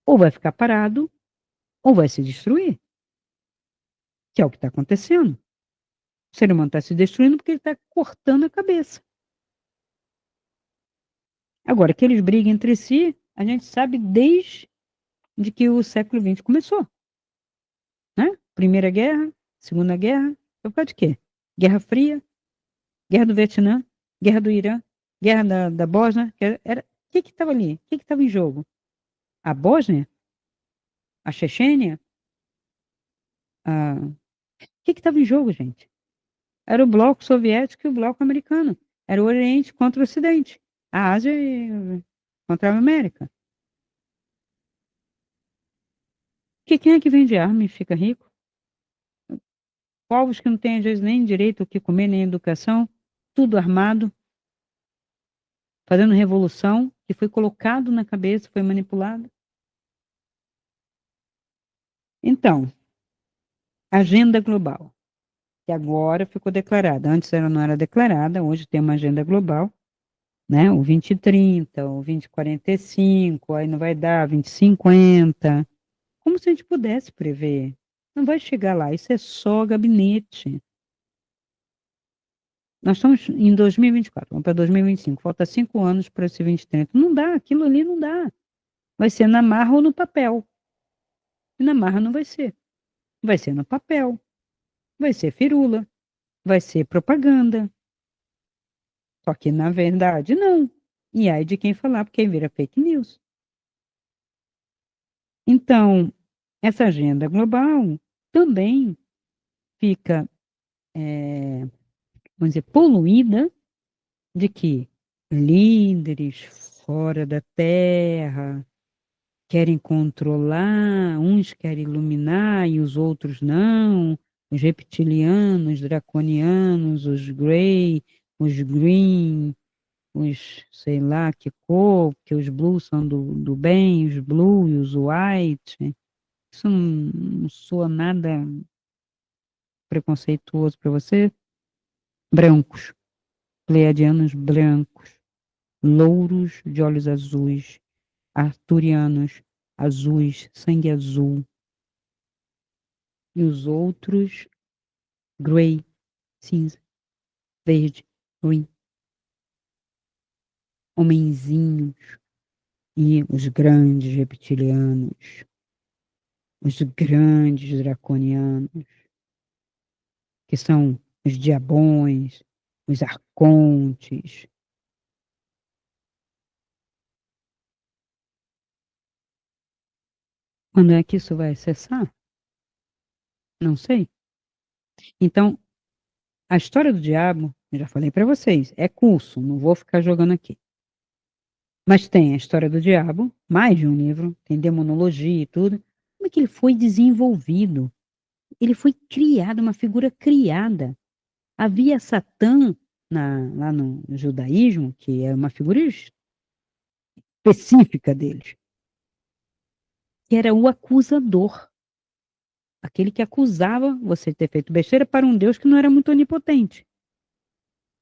Ou vai ficar parado, ou vai se destruir, que é o que está acontecendo. O ser humano está se destruindo porque ele está cortando a cabeça. Agora, que eles briguem entre si, a gente sabe desde que o século XX começou. Né? Primeira Guerra, Segunda Guerra, foi por causa de quê? Guerra Fria, Guerra do Vietnã, Guerra do Irã, Guerra da Bósnia. O que estava ali? O que estava em jogo? A Bósnia? A Chechênia? O que estava em jogo, gente? Era o bloco soviético e o bloco americano. Era o Oriente contra o Ocidente. A Ásia contra a América. Quem é que vende arma e fica rico? Povos que não têm, às vezes, nem direito o que comer, nem educação, tudo armado, fazendo revolução, que foi colocado na cabeça, foi manipulado. Então, agenda global, que agora ficou declarada. Antes ela não era declarada, hoje tem uma agenda global, né? O 2030, o 2045, aí não vai dar 2050. Como se a gente pudesse prever. Não vai chegar lá, isso é só gabinete. Nós estamos em 2024, vamos para 2025, falta 5 anos para esse 2030. Não dá, aquilo ali não dá. Vai ser na marra ou no papel. E na marra não vai ser. Vai ser no papel, vai ser firula, vai ser propaganda. Só que, na verdade, não. E aí de quem falar, porque aí vira fake news. Então, essa agenda global também fica, vamos dizer, poluída de que líderes fora da Terra querem controlar, uns querem iluminar e os outros não. os reptilianos, draconianos, os grey, os green, os sei lá que cor, porque os blues são do bem, os blue e os white. Isso não soa nada preconceituoso para você? Brancos, pleiadianos brancos, louros de olhos azuis, arturianos azuis, sangue azul, e os outros grey, cinza, verde, green, homenzinhos e os grandes reptilianos, os grandes draconianos, que são os diabões, os arcontes. Quando é que isso vai cessar? Não sei. Então, a história do diabo, eu já falei para vocês, é curso, não vou ficar jogando aqui. Mas tem a história do diabo, mais de um livro, tem demonologia e tudo. Como é que ele foi desenvolvido? Ele foi criado, uma figura criada. Havia Satã lá no judaísmo, que é uma figura específica deles, que era o acusador. Aquele que acusava você de ter feito besteira para um Deus que não era muito onipotente.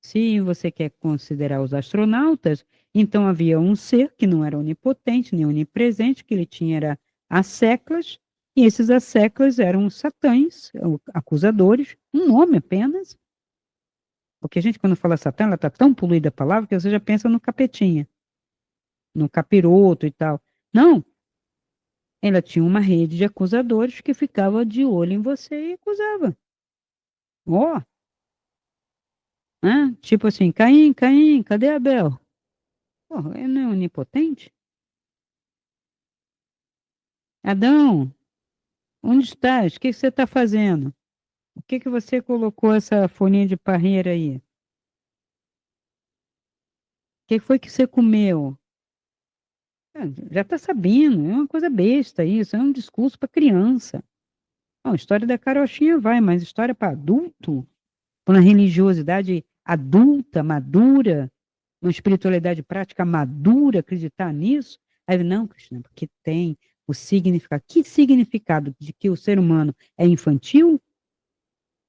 Se você quer considerar os astronautas, então havia um ser que não era onipotente nem onipresente, que ele tinha era asseclas, e esses asseclas eram os satãs, acusadores, um nome apenas, porque a gente, quando fala Satã, ela está tão poluída a palavra que você já pensa no capetinha, no capiroto e tal. Não, ela tinha uma rede de acusadores que ficava de olho em você e acusava. Ó, né? Tipo assim, Caim, Caim, cadê Abel? Porra, ele não é onipotente? Adão, onde estás? O que você está fazendo? O que você colocou essa folhinha de parreira aí? O que foi que você comeu? Ah, já está sabendo, é uma coisa besta isso, é um discurso para criança. Não, história da carochinha vai, mas história para adulto, para uma religiosidade adulta, madura, uma espiritualidade prática madura, acreditar nisso? Aí, não, Cristina, porque tem o significado. Que significado de que o ser humano é infantil?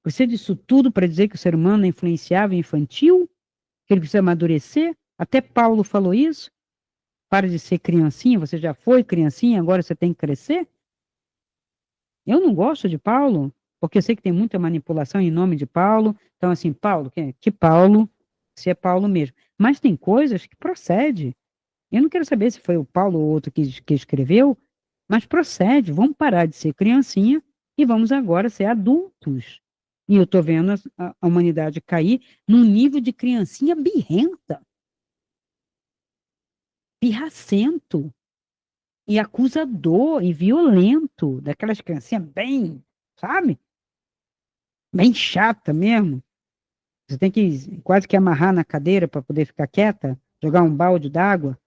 Você disse tudo para dizer que o ser humano é influenciável e infantil? Que ele precisa amadurecer? Até Paulo falou isso. Para de ser criancinha, você já foi criancinha, agora você tem que crescer? Eu não gosto de Paulo, porque eu sei que tem muita manipulação em nome de Paulo. Então, assim, Paulo, que Paulo, se é Paulo mesmo. Mas tem coisas que procede. Eu não quero saber se foi o Paulo ou outro que escreveu, mas procede. Vamos parar de ser criancinha e vamos agora ser adultos. E eu estou vendo a humanidade cair num nível de criancinha birrenta, pirracento, e acusador, e violento, daquelas criancinhas bem, sabe? Bem chata mesmo. Você tem que quase que amarrar na cadeira para poder ficar quieta, jogar um balde d'água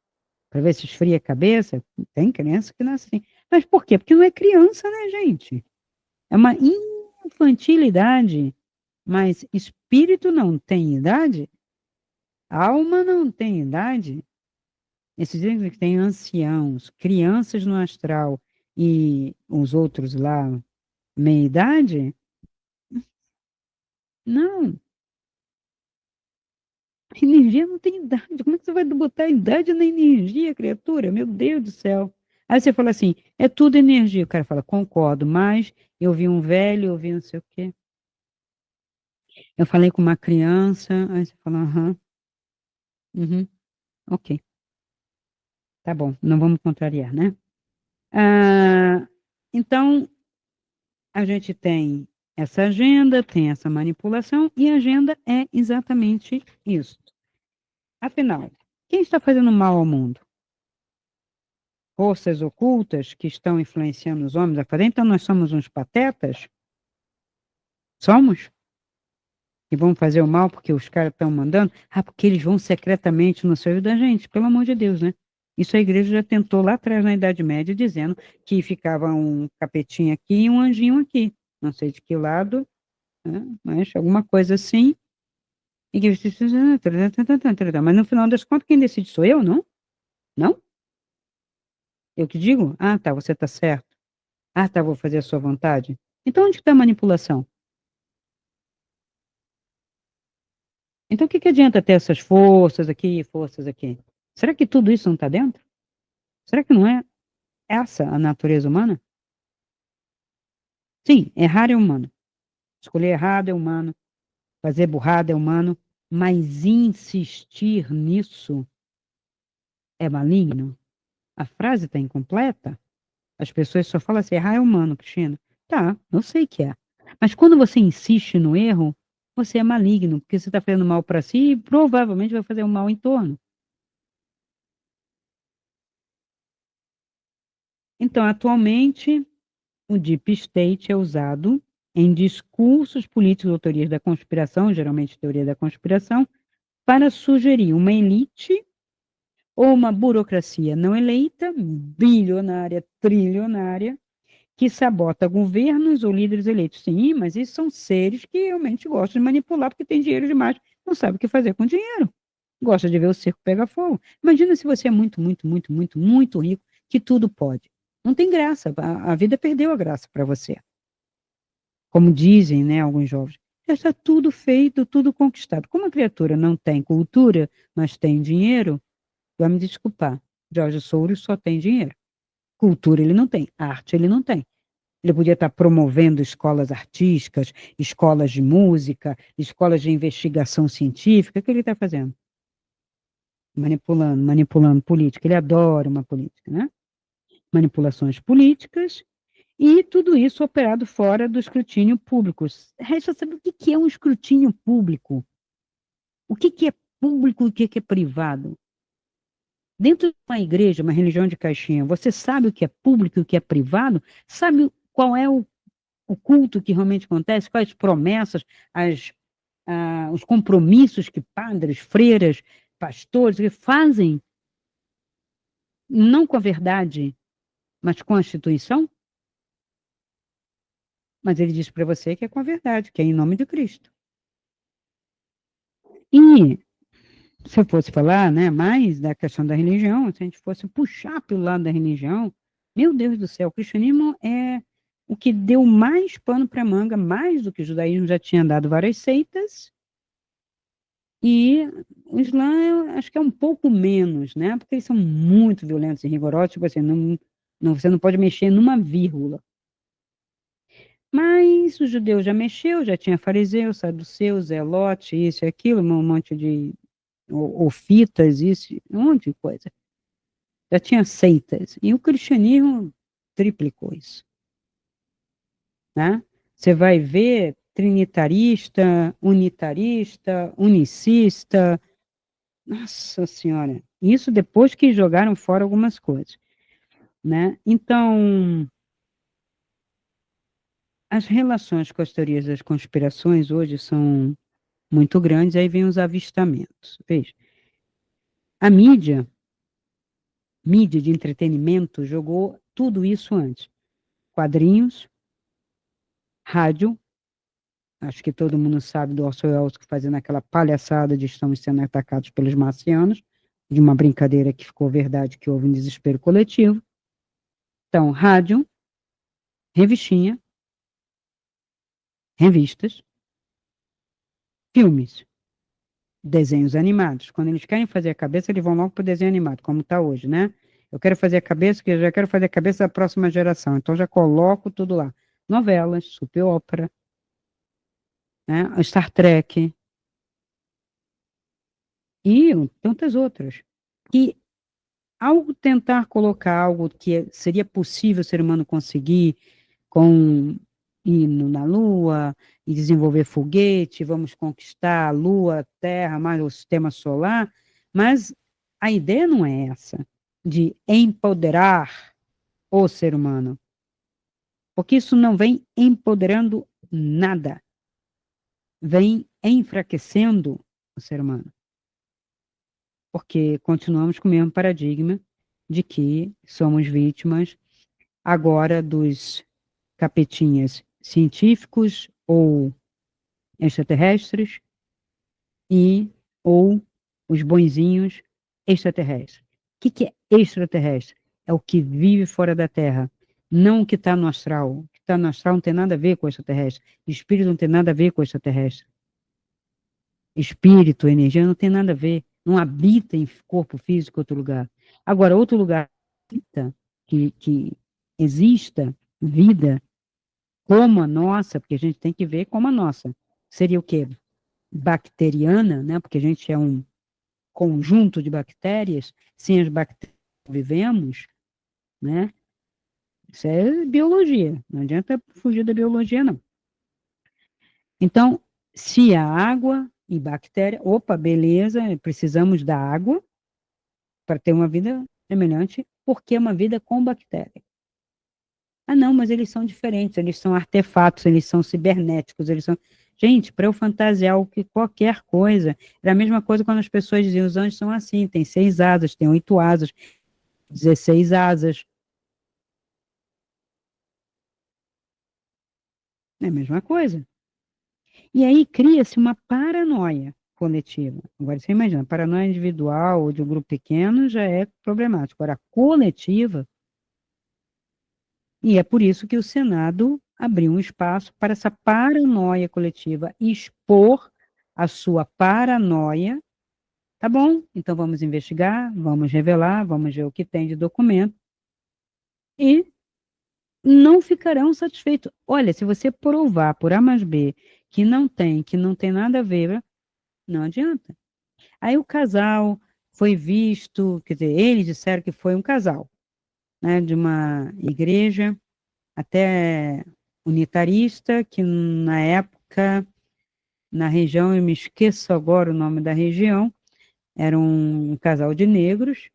para ver se esfria a cabeça. Tem criança que nasce assim. Mas por quê? Porque não é criança, né, gente? É uma infantilidade. Mas espírito não tem idade, alma não tem idade. Esses dias que tem anciãos, crianças no astral e os outros lá, meia idade, não. Energia não tem idade. Como é que você vai botar idade na energia, criatura? Meu Deus do céu. Aí você fala assim, é tudo energia. O cara fala, concordo, mas eu vi um velho, eu vi não sei o quê. Eu falei com uma criança, aí você fala, aham, uhum, ok, tá bom, não vamos contrariar, né? Ah, então, a gente tem essa agenda, tem essa manipulação, e a agenda é exatamente isso. Afinal, quem está fazendo mal ao mundo? Forças ocultas que estão influenciando os homens a fazer, então nós somos uns patetas? Somos? E vamos fazer o mal porque os caras estão mandando? Ah, porque eles vão secretamente no serviço da gente, pelo amor de Deus, né? Isso a igreja já tentou lá atrás na Idade Média, dizendo que ficava um capetinho aqui e um anjinho aqui. Não sei de que lado, né? Mas alguma coisa assim, e que... Mas no final das contas, quem decide sou eu, não? Não? Eu que digo? Ah, tá, você tá certo. Ah, tá, vou fazer a sua vontade. Então, onde está a manipulação? Então, o que que adianta ter essas forças aqui, forças aqui? Será que tudo isso não está dentro? Será que não é essa a natureza humana? Sim, errar é humano. Escolher errado é humano. Fazer burrada é humano. Mas insistir nisso é maligno? A frase está incompleta? As pessoas só falam assim, errar é humano, Cristina. Tá, eu sei que é. Mas quando você insiste no erro, você é maligno, porque você está fazendo mal para si e provavelmente vai fazer um mal em torno. Então, atualmente, o Deep State é usado em discursos políticos ou teorias da conspiração, geralmente teoria da conspiração, para sugerir uma elite ou uma burocracia não eleita, bilionária, trilionária, que sabota governos ou líderes eleitos. Sim, mas esses são seres que realmente gostam de manipular porque tem dinheiro demais, não sabe o que fazer com dinheiro. Gosta de ver o circo pegar fogo. Imagina se você é muito, muito, muito, muito, muito rico, que tudo pode. Não tem graça, a vida perdeu a graça para você. Como dizem, né, alguns jovens, já está tudo feito, tudo conquistado. Como a criatura não tem cultura, mas tem dinheiro, vai me desculpar, Jorge Soros só tem dinheiro. Cultura ele não tem, arte ele não tem. Ele podia estar promovendo escolas artísticas, escolas de música, escolas de investigação científica. O que ele está fazendo? Manipulando, manipulando política. Ele adora uma política, né? Manipulações políticas e tudo isso operado fora do escrutínio público. Resta saber o que é um escrutínio público. O que é público e o que é privado. Dentro de uma igreja, uma religião de caixinha, você sabe o que é público e o que é privado? Sabe qual é o culto que realmente acontece? Quais promessas, os compromissos que padres, freiras, pastores fazem, não com a verdade, mas com a instituição? Mas ele diz para você que é com a verdade, que é em nome de Cristo. E se eu fosse falar, né, mais da questão da religião, se a gente fosse puxar pelo lado da religião, meu Deus do céu, o cristianismo é o que deu mais pano para manga, mais do que o judaísmo já tinha dado várias seitas, e o Islã eu acho que é um pouco menos, né, porque eles são muito violentos e rigorosos, tipo assim, você não pode mexer numa vírgula. Mas o judeu já mexeu, já tinha fariseu, saduceu, zelote, isso e aquilo, um monte de ou fitas, isso, um monte de coisa. Já tinha seitas. E o cristianismo triplicou isso, né? Você vai ver trinitarista, unitarista, unicista. Nossa Senhora. Isso depois que jogaram fora algumas coisas, né? Então, as relações com as teorias das conspirações hoje são muito grandes, aí vem os avistamentos. Veja, a mídia de entretenimento, jogou tudo isso antes. Quadrinhos, rádio, acho que todo mundo sabe do Orson Welles fazendo aquela palhaçada de estamos sendo atacados pelos marcianos, de uma brincadeira que ficou verdade, que houve um desespero coletivo. Então, rádio, revistinha, revistas, filmes, desenhos animados. Quando eles querem fazer a cabeça, eles vão logo para o desenho animado, como está hoje, né? Eu quero fazer a cabeça, que eu já quero fazer a cabeça da próxima geração, então já coloco tudo lá. Novelas, super ópera, né? Star Trek e tantas outras. E ao tentar colocar algo que seria possível o ser humano conseguir com indo na Lua e desenvolver foguete, vamos conquistar a Lua, a Terra, mais o sistema solar, mas a ideia não é essa, de empoderar o ser humano, porque isso não vem empoderando nada, vem enfraquecendo o ser humano, porque continuamos com o mesmo paradigma de que somos vítimas agora dos capetinhas científicos ou extraterrestres e ou os bonzinhos extraterrestres. O que é extraterrestre? É o que vive fora da Terra, não o que está no astral. O que está no astral não tem nada a ver com extraterrestre. Espírito não tem nada a ver com extraterrestre. Espírito, energia não tem nada a ver. Não habita em corpo físico em outro lugar. Agora, outro lugar que exista vida como a nossa, porque a gente tem que ver como a nossa. Seria o quê? Bacteriana, né? Porque a gente é um conjunto de bactérias, sem as bactérias que vivemos, né? Isso é biologia, não adianta fugir da biologia, não. Então, se a água e bactéria, opa, beleza, precisamos da água para ter uma vida semelhante, porque é uma vida com bactéria. Ah, não, mas eles são diferentes, eles são artefatos, eles são cibernéticos, eles são. Gente, para eu fantasiar o que qualquer coisa, era a mesma coisa quando as pessoas diziam os anjos são assim, tem 6 asas, tem 8 asas, 16 asas. É a mesma coisa. E aí cria-se uma paranoia coletiva. Agora, você imagina, paranoia individual ou de um grupo pequeno já é problemático. Agora, coletiva, e é por isso que o Senado abriu um espaço para essa paranoia coletiva, expor a sua paranoia. Tá bom, então vamos investigar, vamos revelar, vamos ver o que tem de documento, e não ficarão satisfeitos. Olha, se você provar por A mais B que não tem nada a ver, não adianta. Aí o casal foi visto, quer dizer, eles disseram que foi um casal, né, de uma igreja até unitarista, que na época, na região, eu me esqueço agora o nome da região, era um casal de negros,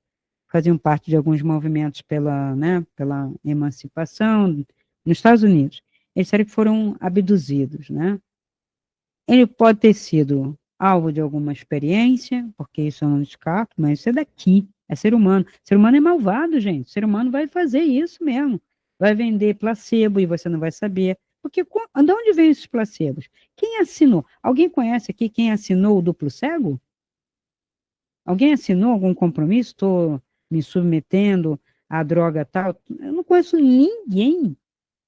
faziam parte de alguns movimentos pela, né, pela emancipação nos Estados Unidos. Eles disseram que foram abduzidos, né? Ele pode ter sido alvo de alguma experiência, porque isso eu não descarto, mas isso é daqui, é ser humano. Ser humano é malvado, gente. Ser humano vai fazer isso mesmo. Vai vender placebo e você não vai saber. Porque de onde vem esses placebos? Quem assinou? Alguém conhece aqui quem assinou o duplo cego? Alguém assinou algum compromisso? Estou me submetendo à droga tal? Eu não conheço ninguém,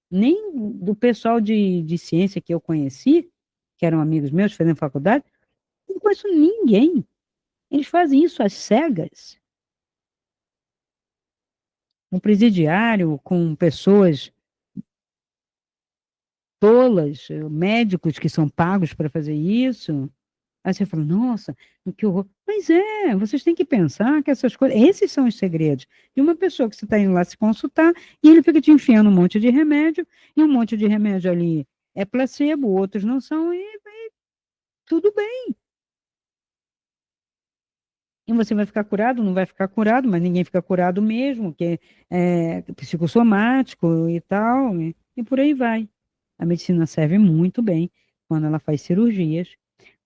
nem do pessoal de ciência que eu conheci, que eram amigos meus, fazendo faculdade, não conheço ninguém. Eles fazem isso às cegas. Um presidiário com pessoas tolas, médicos que são pagos para fazer isso. Aí você fala, nossa, que horror. Mas vocês têm que pensar que essas coisas, esses são os segredos de uma pessoa que você está indo lá se consultar e ele fica te enfiando um monte de remédio, e um monte de remédio ali é placebo, outros não são, e tudo bem. E você vai ficar curado? Não vai ficar curado, mas ninguém fica curado mesmo, que é psicossomático e tal, e por aí vai. A medicina serve muito bem quando ela faz cirurgias,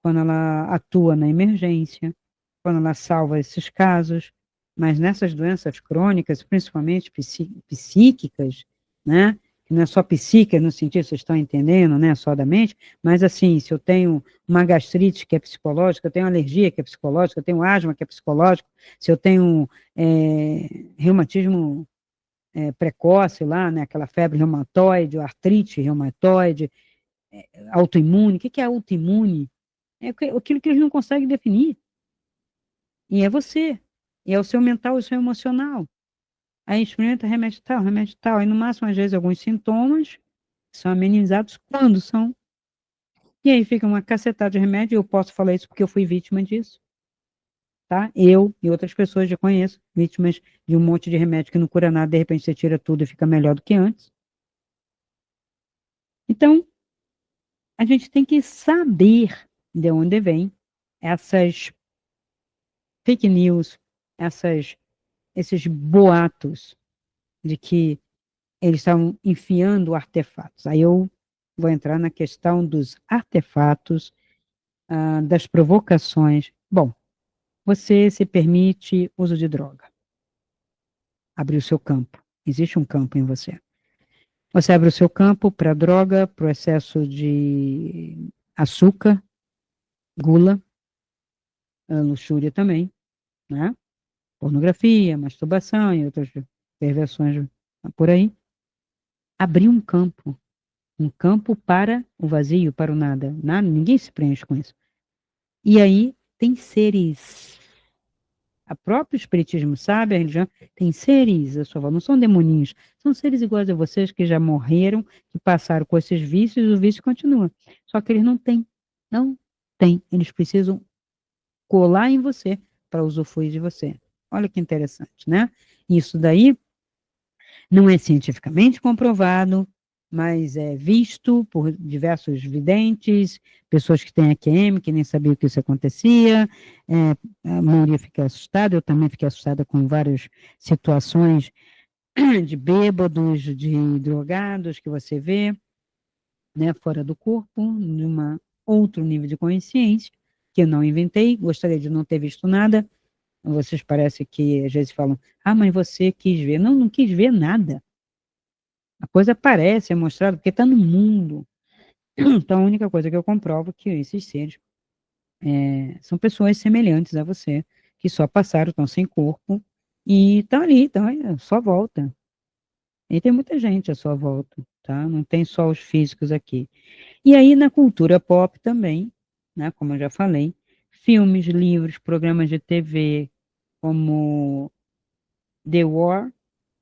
quando ela atua na emergência, quando ela salva esses casos, mas nessas doenças crônicas, principalmente psíquicas, né? Que não é só psíquica no sentido, vocês estão entendendo, né? Só da mente, mas assim, se eu tenho uma gastrite que é psicológica, eu tenho alergia que é psicológica, eu tenho asma que é psicológico, se eu tenho reumatismo precoce lá, né? Aquela febre reumatoide, artrite reumatoide, autoimune, o que é autoimune? É aquilo que eles não conseguem definir. E é você. E é o seu mental e o seu emocional. Aí experimenta remédio tal. Aí no máximo, às vezes, alguns sintomas são amenizados quando são. E aí fica uma cacetada de remédio. Eu posso falar isso porque eu fui vítima disso. Tá? Eu e outras pessoas já conheço, vítimas de um monte de remédio que não cura nada, de repente você tira tudo e fica melhor do que antes. Então, a gente tem que saber de onde vem essas fake news, esses boatos de que eles estavam enfiando artefatos. Aí eu vou entrar na questão dos artefatos, das provocações. Bom, você se permite uso de droga. Abre o seu campo. Existe um campo em você. Você abre o seu campo para droga, para o excesso de açúcar, gula, luxúria também, né? Pornografia, masturbação e outras perversões por aí. Abrir um campo para o vazio, para o nada. Nada, ninguém se preenche com isso. E aí tem seres. A próprio Espiritismo sabe, a religião tem seres a sua volta, não são demoninhos, são seres iguais a vocês que já morreram, que passaram com esses vícios e o vício continua. Só que eles não têm, eles precisam colar em você para usufruir de você. Olha que interessante, né? Isso daí não é cientificamente comprovado, mas é visto por diversos videntes, pessoas que têm AQM, que nem sabiam que isso acontecia, a maioria fica assustada, eu também fiquei assustada com várias situações de bêbados, de drogados que você vê, né, fora do corpo, numa outro nível de consciência, que eu não inventei, gostaria de não ter visto nada. Vocês parecem que às vezes falam, ah, mas você quis ver. Não, não quis ver nada. A coisa aparece, é mostrado, porque está no mundo. Então, a única coisa que eu comprovo é que esses seres são pessoas semelhantes a você, que só passaram, estão sem corpo, e estão ali, estão aí, à sua volta. E tem muita gente à sua volta, tá? Não tem só os físicos aqui. E aí, na cultura pop também, né, como eu já falei, filmes, livros, programas de TV, como The War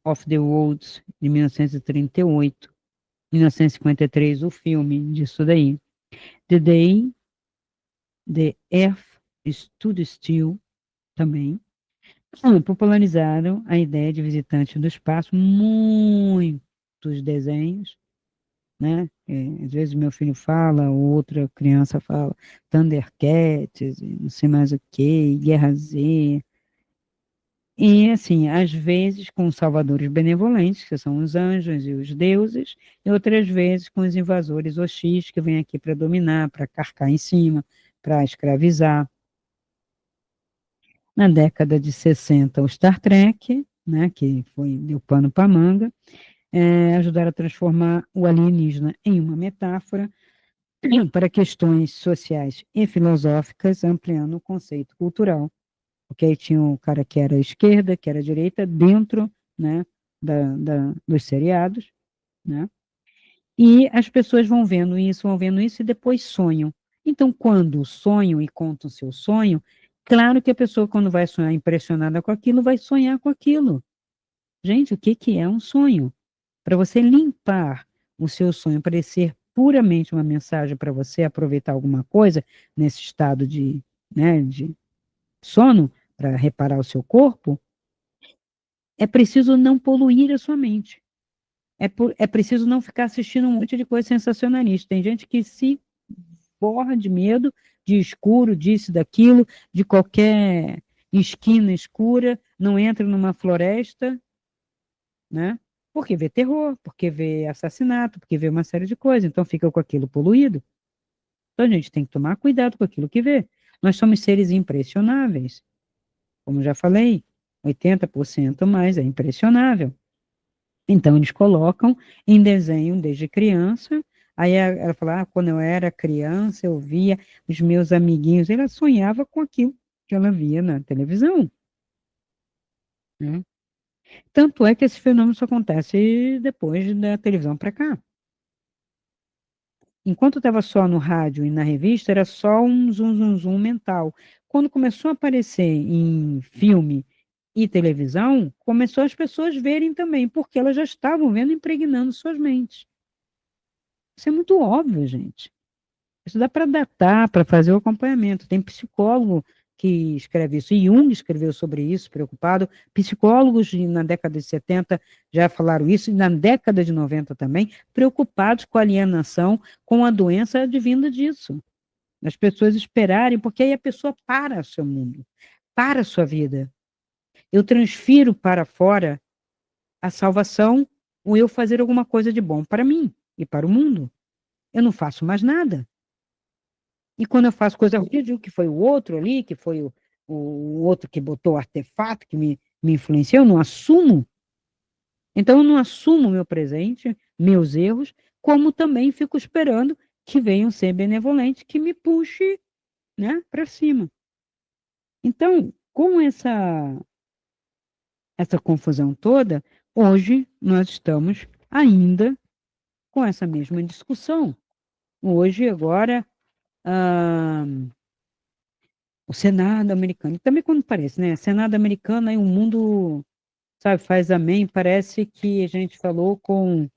of the Worlds, de 1938, 1953, o filme disso daí. The Day, The Earth Stood Still, também. Popularizaram a ideia de visitante do espaço, muitos desenhos, né? Às vezes meu filho fala, outra criança fala, Thundercats, não sei mais o que, Guerra Z. E, assim, às vezes com salvadores benevolentes, que são os anjos e os deuses, e outras vezes com os invasores hostis, que vêm aqui para dominar, para carcar em cima, para escravizar. Na década de 60, o Star Trek, né, que deu pano para manga, ajudaram a transformar o alienígena em uma metáfora para questões sociais e filosóficas, ampliando o conceito cultural. Porque aí tinha o cara que era esquerda, que era direita, dentro, né, dos seriados, né? E as pessoas vão vendo isso e depois sonham. Então, quando sonham e contam o seu sonho, claro que a pessoa, quando vai sonhar impressionada com aquilo, vai sonhar com aquilo. Gente, o que que é um sonho? Para você limpar o seu sonho, para ele ser puramente uma mensagem para você aproveitar alguma coisa nesse estado né, de sono, para reparar o seu corpo, é preciso não poluir a sua mente. É preciso não ficar assistindo um monte de coisa sensacionalista. Tem gente que se borra de medo de escuro, disso, daquilo, de qualquer esquina escura, não entra numa floresta, né? Porque vê terror, porque vê assassinato, porque vê uma série de coisas, então fica com aquilo poluído. Então a gente tem que tomar cuidado com aquilo que vê. Nós somos seres impressionáveis, como já falei, 80% mais é impressionável. Então, eles colocam em desenho desde criança. Aí ela fala, quando eu era criança, eu via os meus amiguinhos. Ela sonhava com aquilo que ela via na televisão, né? Tanto é que esse fenômeno só acontece depois da televisão para cá. Enquanto estava só no rádio e na revista, era só um zum, zum, zum mental. Quando começou a aparecer em filme e televisão, começou as pessoas verem também, porque elas já estavam vendo impregnando suas mentes. Isso é muito óbvio, gente. Isso dá para datar, para fazer o acompanhamento. Tem psicólogo que escreve isso. Jung escreveu sobre isso, preocupado. Psicólogos na década de 70 já falaram isso, e na década de 90 também, preocupados com a alienação, com a doença advinda disso. As pessoas esperarem, porque aí a pessoa para o seu mundo, para a sua vida. Eu transfiro para fora a salvação, ou eu fazer alguma coisa de bom para mim e para o mundo. Eu não faço mais nada. E quando eu faço coisa ruim, eu digo que foi o outro ali, que foi o outro que botou o artefato, que me influenciou, eu não assumo. Então, eu não assumo meu presente, meus erros, como também fico esperando que venha um ser benevolente que me puxe, né, para cima. Então, com essa confusão toda, hoje nós estamos ainda com essa mesma discussão. Hoje, agora, ah, o Senado americano, e também quando parece, né? Senado americano, aí o mundo, sabe, faz amém, parece que a gente falou com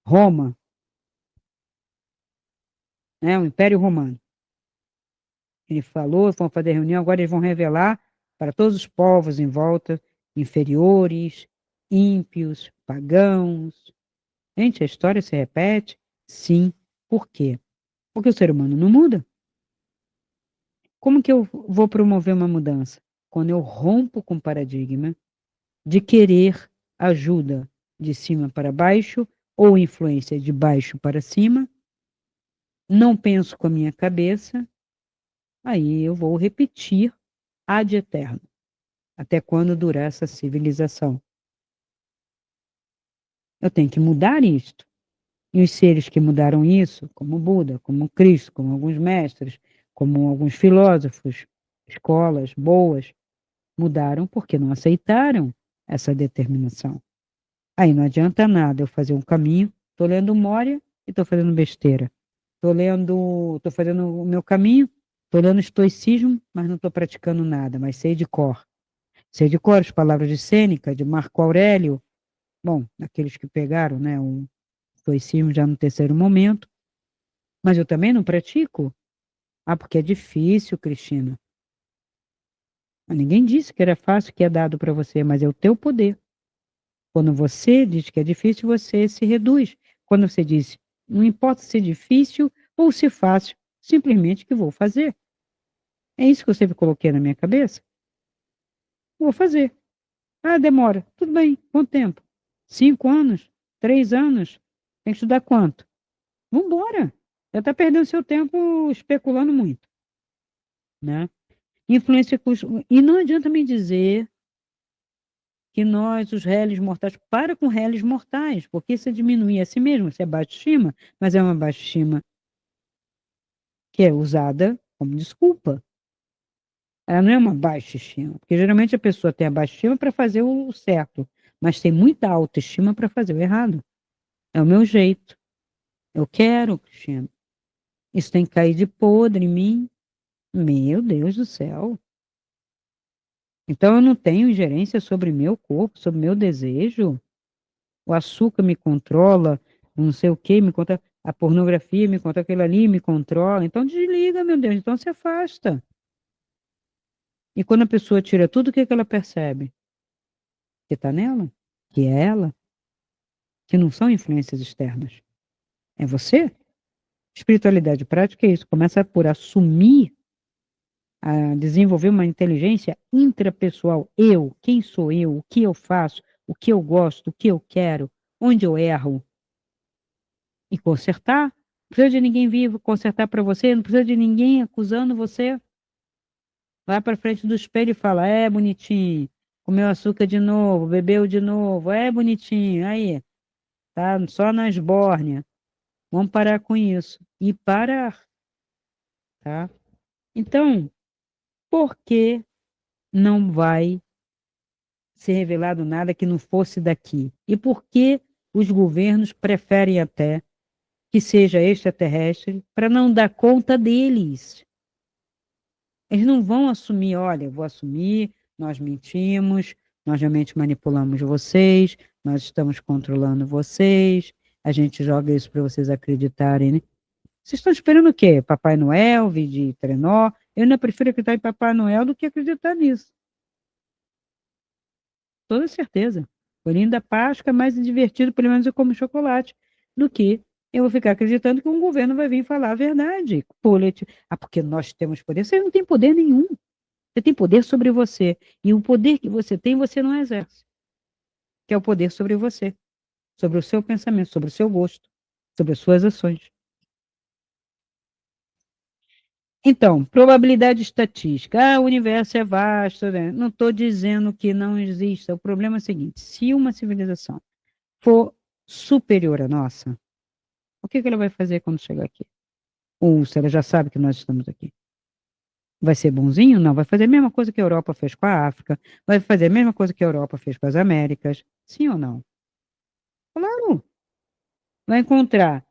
Roma, né? O Império Romano. Ele falou, vão fazer reunião, agora eles vão revelar para todos os povos em volta, inferiores, ímpios, pagãos. Gente, a história se repete? Sim. Por quê? Porque o ser humano não muda. Como que eu vou promover uma mudança? Quando eu rompo com o paradigma de querer ajuda de cima para baixo ou influência de baixo para cima, não penso com a minha cabeça, aí eu vou repetir ad eterno, até quando durar essa civilização. Eu tenho que mudar isto. E os seres que mudaram isso, como Buda, como Cristo, como alguns mestres, como alguns filósofos, escolas boas, mudaram porque não aceitaram essa determinação. Aí não adianta nada eu fazer um caminho, estou lendo Moria e estou fazendo besteira. Estou fazendo o meu caminho, estou lendo estoicismo, mas não estou praticando nada, mas sei de cor. Sei de cor as palavras de Sêneca, de Marco Aurélio, bom, aqueles que pegaram, né, o estoicismo já no terceiro momento, mas eu também não pratico. Ah, porque é difícil, Cristina. Mas ninguém disse que era fácil, que é dado para você, mas é o teu poder. Quando você diz que é difícil, você se reduz. Quando você diz, não importa se é difícil ou se fácil, simplesmente que vou fazer. É isso que eu sempre coloquei na minha cabeça. Vou fazer. Ah, demora. Tudo bem. Quanto tempo? 5 anos? 3 anos? Tem que estudar quanto? Vambora. Já está perdendo seu tempo especulando muito, né? Influência e não adianta me dizer que nós, os réis mortais, para com réis mortais, porque isso é diminuir a si mesmo, isso é baixa estima, mas é uma baixa estima que é usada como desculpa. Ela não é uma baixa estima, porque geralmente a pessoa tem a baixa estima para fazer o certo, mas tem muita autoestima para fazer o errado. É o meu jeito. Eu quero, Cristina. Isso tem que cair de podre em mim. Meu Deus do céu. Então eu não tenho ingerência sobre meu corpo, sobre meu desejo. O açúcar me controla, não sei o que me controla, a pornografia me controla, aquilo ali me controla. Então desliga, meu Deus, então se afasta. E quando a pessoa tira tudo, o que que ela percebe? Que está nela, que é ela, que não são influências externas. É você. Espiritualidade prática é isso, começa por assumir, a desenvolver uma inteligência intrapessoal. Eu, quem sou eu, o que eu faço, o que eu gosto, o que eu quero, onde eu erro, e consertar. Não precisa de ninguém vivo consertar para você, não precisa de ninguém acusando você. Vai para frente do espelho e fala: é bonitinho, comeu açúcar de novo, bebeu de novo, é bonitinho, aí, tá só na esbórnia. Vamos parar com isso. E parar, tá? Então, por que não vai ser revelado nada que não fosse daqui? E por que os governos preferem até que seja extraterrestre para não dar conta deles? Eles não vão assumir, olha, eu vou assumir, nós mentimos, nós realmente manipulamos vocês, nós estamos controlando vocês, a gente joga isso para vocês acreditarem, né? Vocês estão esperando o quê? Papai Noel, vir de trenó? Eu ainda prefiro acreditar em Papai Noel do que acreditar nisso. Toda certeza. Coelhinho da Páscoa é mais divertido, pelo menos eu como chocolate, do que eu vou ficar acreditando que um governo vai vir falar a verdade. Ah, porque nós temos poder. Você não tem poder nenhum. Você tem poder sobre você. E o poder que você não exerce. Que é o poder sobre você. Sobre o seu pensamento, sobre o seu gosto, sobre as suas ações. Então, probabilidade estatística. Ah, o universo é vasto, né? Não estou dizendo que não exista. O problema é o seguinte: se uma civilização for superior à nossa, o que que ela vai fazer quando chegar aqui? Ou se ela já sabe que nós estamos aqui. Vai ser bonzinho? Não, vai fazer a mesma coisa que a Europa fez com a África, vai fazer a mesma coisa que a Europa fez com as Américas. Sim ou não? Claro. Vai encontrar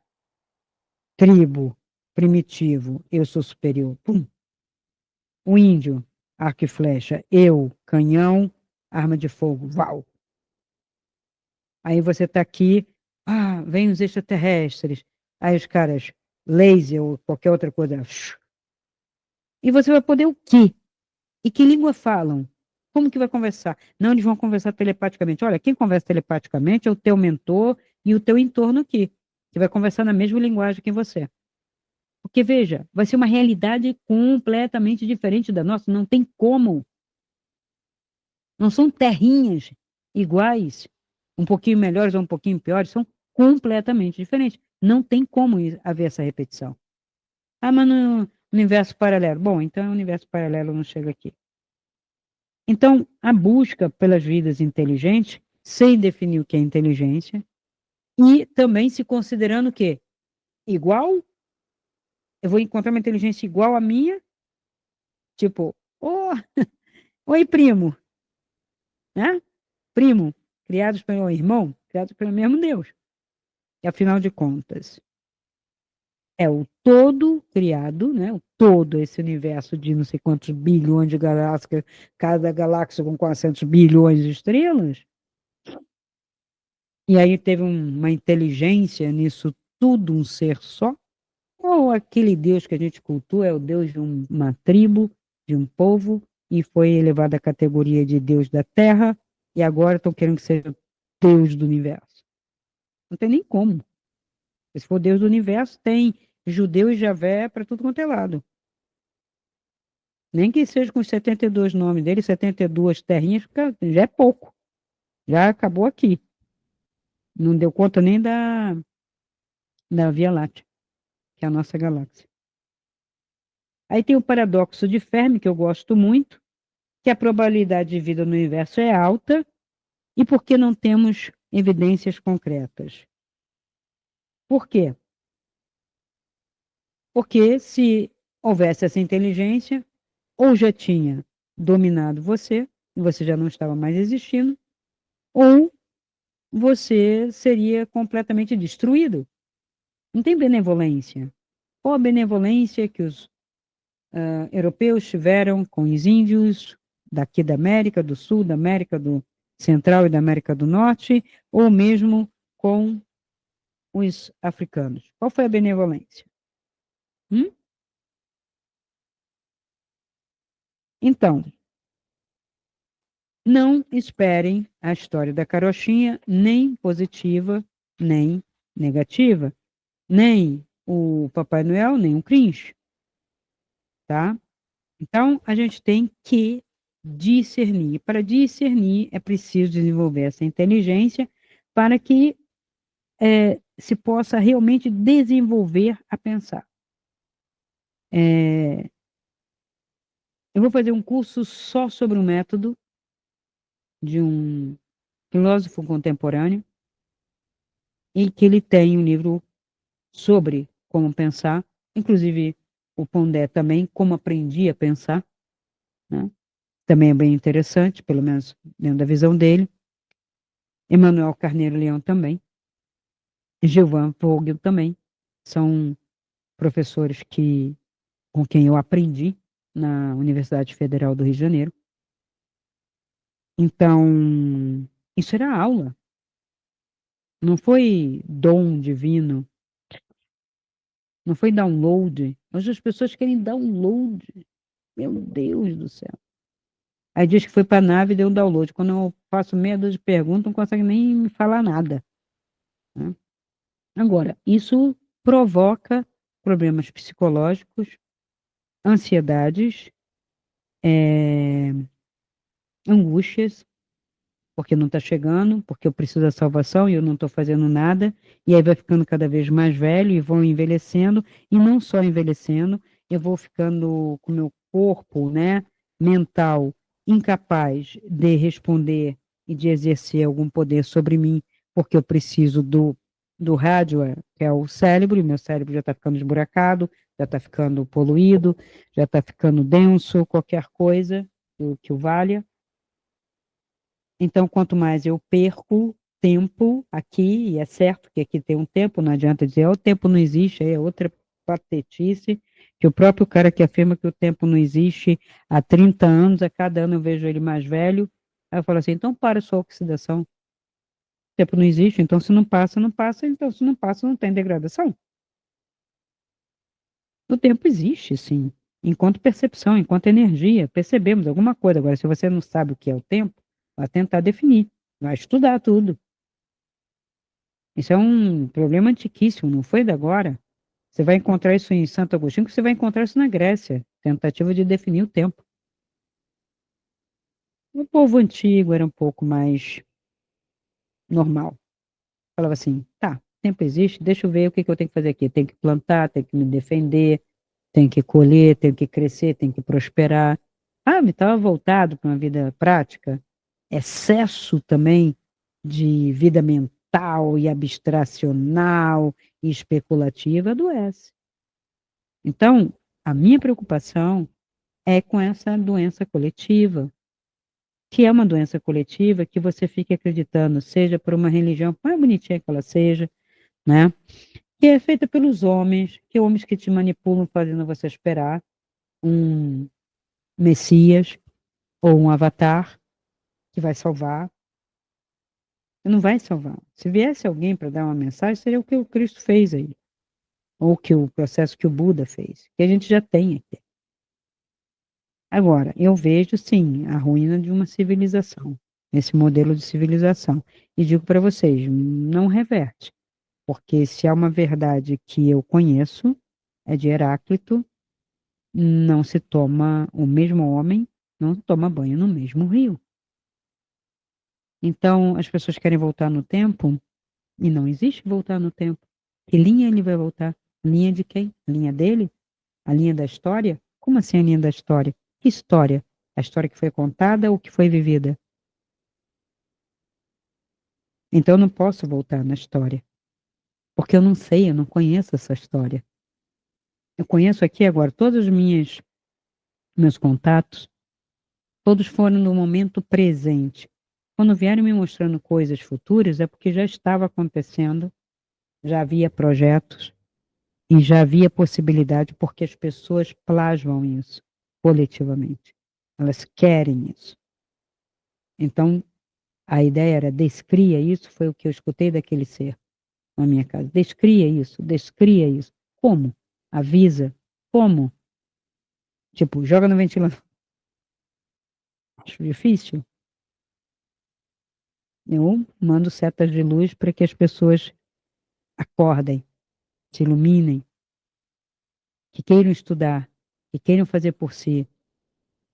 tribo, primitivo, eu sou superior. Pum. O índio, arco e flecha, eu, canhão, arma de fogo, val. Aí você está aqui, vem os extraterrestres. Aí os caras, laser ou qualquer outra coisa. E você vai poder o quê? E que língua falam? Como que vai conversar? Não, eles vão conversar telepaticamente. Olha, quem conversa telepaticamente é o teu mentor e o teu entorno aqui, que vai conversar na mesma linguagem que você. Porque, veja, vai ser uma realidade completamente diferente da nossa, não tem como. Não são terrinhas iguais, um pouquinho melhores ou um pouquinho piores, são completamente diferentes. Não tem como haver essa repetição. Mas no universo paralelo. Bom, então o universo paralelo não chega aqui. Então, a busca pelas vidas inteligentes, sem definir o que é inteligência, e também se considerando que igual, eu vou encontrar uma inteligência igual à minha, tipo, oh, oi primo, né? Primo, criados pelo irmão, criados pelo mesmo Deus. E afinal de contas, é o todo criado, né? O todo, esse universo de não sei quantos bilhões de galáxias, cada galáxia com 400 bilhões de estrelas. E aí teve uma inteligência nisso tudo, um ser só? Ou aquele Deus que a gente cultua é o Deus de uma tribo, de um povo, e foi elevado à categoria de Deus da Terra, e agora estão querendo que seja Deus do universo? Não tem nem como. Se for Deus do universo, tem judeu e Javé para tudo quanto é lado. Nem que seja com os 72 nomes dele, 72 terrinhas, já é pouco. Já acabou aqui. Não deu conta nem da Via Láctea, que é a nossa galáxia. Aí tem o paradoxo de Fermi, que eu gosto muito, que a probabilidade de vida no universo é alta, e por que não temos evidências concretas? Por quê? Porque se houvesse essa inteligência, ou já tinha dominado você, e você já não estava mais existindo, ou você seria completamente destruído. Não tem benevolência. Qual a benevolência que os europeus tiveram com os índios daqui da América do Sul, da América do Central e da América do Norte, ou mesmo com os africanos? Qual foi a benevolência? Hum? Então, não esperem a história da carochinha, nem positiva, nem negativa, nem o Papai Noel, nem o Grinch, tá? Então, a gente tem que discernir. Para discernir, é preciso desenvolver essa inteligência para que se possa realmente desenvolver a pensar. Eu vou fazer um curso só sobre o método de um filósofo contemporâneo, e que ele tem um livro sobre como pensar, inclusive o Pondé também, como aprendi a pensar, né? Também é bem interessante, pelo menos dentro da visão dele. Emmanuel Carneiro Leão também, Gilvan Vogel também, são professores com quem eu aprendi na Universidade Federal do Rio de Janeiro. Então, isso era aula, não foi dom divino, não foi download. Hoje as pessoas querem download. Meu Deus do céu. Aí diz que foi para a nave e deu um download. Quando eu faço meia dúzia de perguntas, não consegue nem me falar nada, né? Agora, isso provoca problemas psicológicos, ansiedades, angústias, porque não está chegando, porque eu preciso da salvação e eu não estou fazendo nada, e aí vai ficando cada vez mais velho e vou envelhecendo, e não só envelhecendo, eu vou ficando com o meu corpo, né, mental, incapaz de responder e de exercer algum poder sobre mim, porque eu preciso do hardware, que é o cérebro, e meu cérebro já está ficando esburacado, já está ficando poluído, já está ficando denso, qualquer coisa que o valha. Então, quanto mais eu perco tempo aqui, e é certo que aqui tem um tempo, não adianta dizer, o tempo não existe, aí é outra patetice, que o próprio cara que afirma que o tempo não existe há 30 anos, a cada ano eu vejo ele mais velho, aí eu falo assim, então para sua oxidação, o tempo não existe, então se não passa, não passa, então se não passa, não tem degradação. O tempo existe, sim, enquanto percepção, enquanto energia, percebemos alguma coisa. Agora, se você não sabe o que é o tempo, vai tentar definir, vai estudar tudo. Isso é um problema antiquíssimo, não foi de agora. Você vai encontrar isso em Santo Agostinho, que você vai encontrar isso na Grécia, tentativa de definir o tempo. O povo antigo era um pouco mais normal. Falava assim, tá, tempo existe, deixa eu ver o que que eu tenho que fazer aqui. Tenho que plantar, tenho que me defender, tenho que colher, tenho que crescer, tenho que prosperar. Ah, me estava voltado para uma vida prática. Excesso também de vida mental e abstracional e especulativa adoece. Então, a minha preocupação é com essa doença coletiva, que é uma doença coletiva que você fica acreditando, seja por uma religião, por mais bonitinha que ela seja, né? Que é feita pelos homens, que homens que te manipulam fazendo você esperar um Messias ou um avatar que vai salvar. Não vai salvar. Se viesse alguém para dar uma mensagem, seria o que o Cristo fez aí, ou que o processo que o Buda fez, que a gente já tem aqui. Agora, eu vejo, sim, a ruína de uma civilização, esse modelo de civilização. E digo para vocês, não reverte, porque se há uma verdade que eu conheço, é de Heráclito, não se toma, o mesmo homem não toma banho no mesmo rio. Então, as pessoas querem voltar no tempo, e não existe voltar no tempo. Que linha ele vai voltar? Linha de quem? Linha dele? A linha da história? Como assim a linha da história? Que história? A história que foi contada ou que foi vivida? Então eu não posso voltar na história, porque eu não sei, eu não conheço essa história. Eu conheço aqui agora todos os meus contatos, todos foram no momento presente. Quando vieram me mostrando coisas futuras, é porque já estava acontecendo, já havia projetos e já havia possibilidade, porque as pessoas plasmam isso coletivamente. Elas querem isso. Então, a ideia era descria isso, foi o que eu escutei daquele ser na minha casa. Descria isso, descria isso. Como? Avisa. Como? Tipo, joga no ventilador. Acho difícil. Eu mando setas de luz para que as pessoas acordem, se iluminem, que queiram estudar, que queiram fazer por si.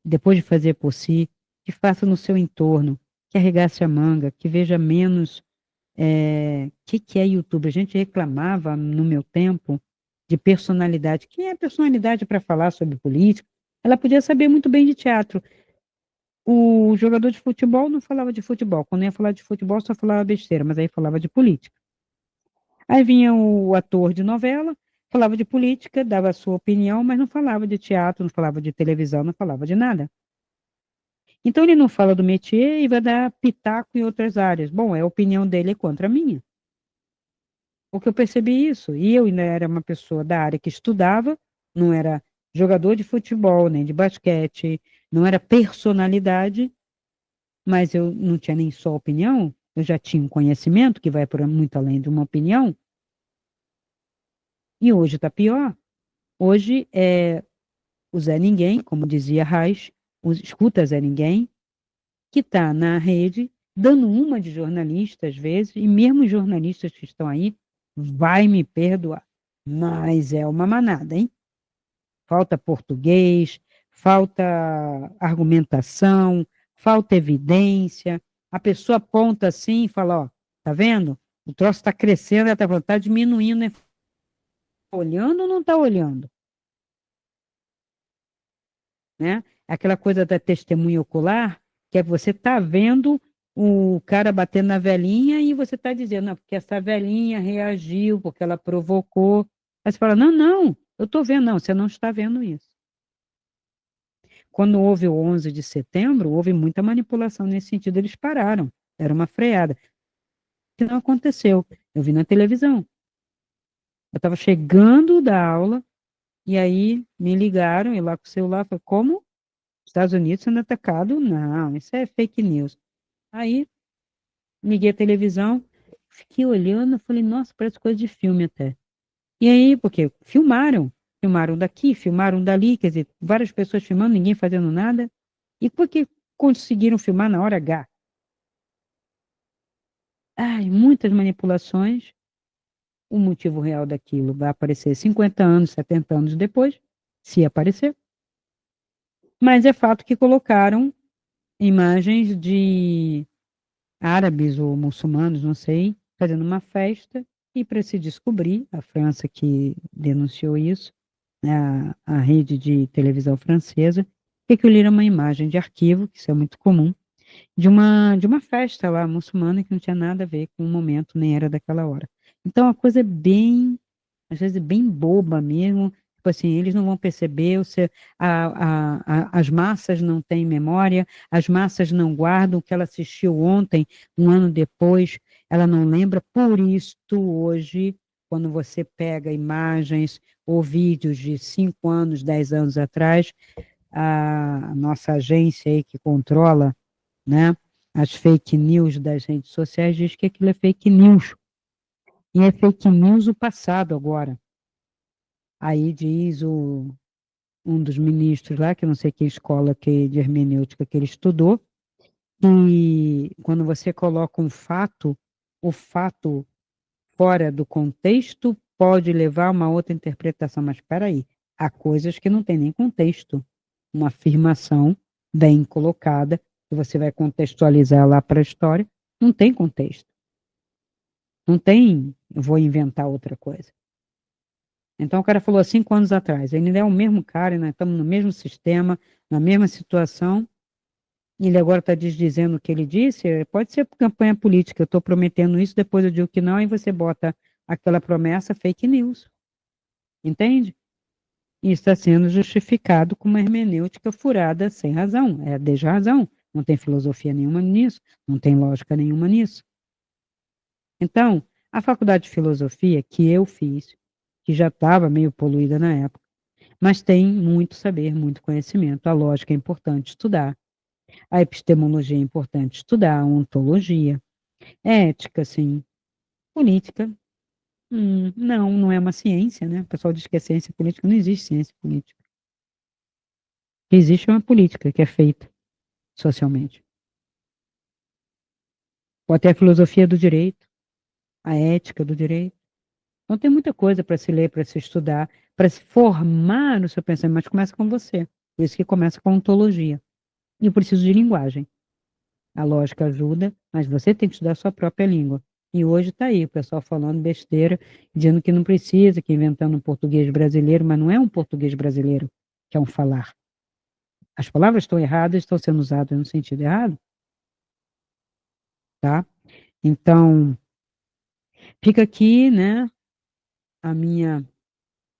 Depois de fazer por si, que faça no seu entorno, que arregace a manga, que veja menos. Que é YouTube? A gente reclamava no meu tempo de personalidade. Quem é personalidade para falar sobre política? Ela podia saber muito bem de teatro. O jogador de futebol não falava de futebol. Quando ia falar de futebol, só falava besteira, mas aí falava de política. Aí vinha o ator de novela, falava de política, dava a sua opinião, mas não falava de teatro, não falava de televisão, não falava de nada. Então ele não fala do métier e vai dar pitaco em outras áreas. Bom, a opinião dele é contra a minha. Porque eu percebi isso. E eu ainda era uma pessoa da área que estudava, não era jogador de futebol, nem de basquete, não era personalidade, mas eu não tinha nem só opinião, eu já tinha um conhecimento que vai para muito além de uma opinião, e hoje está pior. Hoje é o Zé Ninguém, como dizia Reich, escuta Zé Ninguém, que está na rede, dando uma de jornalista às vezes, e mesmo os jornalistas que estão aí, vai me perdoar. Mas é uma manada, hein? Falta português, falta argumentação, falta evidência. A pessoa aponta assim e fala, ó, tá vendo? O troço está crescendo, ela tá falando, tá diminuindo, né? Tá olhando ou não está olhando? Né? Aquela coisa da testemunha ocular, que é que você está vendo o cara batendo na velhinha e você está dizendo, não, porque essa velhinha reagiu, porque ela provocou. Aí você fala, não, não, eu estou vendo, não, você não está vendo isso. Quando houve o 11 de setembro, houve muita manipulação nesse sentido, eles pararam, era uma freada. O que não aconteceu? Eu vi na televisão. Eu estava chegando da aula, e aí me ligaram, e lá com o celular, falei, como? Estados Unidos sendo atacado? Não, isso é fake news. Aí liguei a televisão, fiquei olhando, falei, nossa, parece coisa de filme até. E aí, porque filmaram daqui, filmaram dali, quer dizer, várias pessoas filmando, ninguém fazendo nada. E por que conseguiram filmar na hora H? Ai, muitas manipulações. O motivo real daquilo vai aparecer 50 anos, 70 anos depois, se aparecer. Mas é fato que colocaram imagens de árabes ou muçulmanos, não sei, fazendo uma festa, e para se descobrir, a França que denunciou isso, né, a rede de televisão francesa, que aquilo era uma imagem de arquivo, que isso é muito comum, de uma festa lá muçulmana que não tinha nada a ver com o momento, nem era daquela hora. Então a coisa é bem, às vezes bem boba mesmo, tipo assim, eles não vão perceber, as massas não têm memória, as massas não guardam o que ela assistiu ontem, um ano depois, ela não lembra, por isso hoje, quando você pega imagens ou vídeos de 5 anos, 10 anos atrás, a nossa agência aí que controla, né, as fake news das redes sociais diz que aquilo é fake news. E é fake news o passado agora. Aí diz um dos ministros lá, que eu não sei que escola de hermenêutica que ele estudou, que quando você coloca um fato, o fato fora do contexto pode levar a uma outra interpretação. Mas espera aí, há coisas que não tem nem contexto. Uma afirmação bem colocada, que você vai contextualizar lá para a história, não tem contexto. Não tem, eu vou inventar outra coisa. Então o cara falou há 5 anos atrás, ele ainda é o mesmo cara, nós estamos no mesmo sistema, na mesma situação, e ele agora está desdizendo o que ele disse, pode ser campanha política, eu estou prometendo isso, depois eu digo que não, e você bota aquela promessa fake news, entende? E está sendo justificado com uma hermenêutica furada sem razão, é desde a razão, não tem filosofia nenhuma nisso, não tem lógica nenhuma nisso. Então, a faculdade de filosofia que eu fiz, que já estava meio poluída na época, mas tem muito saber, muito conhecimento. A lógica é importante estudar, a epistemologia é importante estudar, a ontologia, ética, sim, política. Não, não é uma ciência, né? O pessoal diz que é ciência política, não existe ciência política. Existe uma política que é feita socialmente. Ou até a filosofia do direito, a ética do direito. Então tem muita coisa para se ler, para se estudar, para se formar no seu pensamento, mas começa com você. Por isso que começa com ontologia. E eu preciso de linguagem. A lógica ajuda, mas você tem que estudar a sua própria língua. E hoje está aí, o pessoal falando besteira, dizendo que não precisa, que inventando um português brasileiro, mas não é um português brasileiro, que é um falar. As palavras estão erradas, estão sendo usadas no sentido errado, tá? Então, fica aqui, né, a minha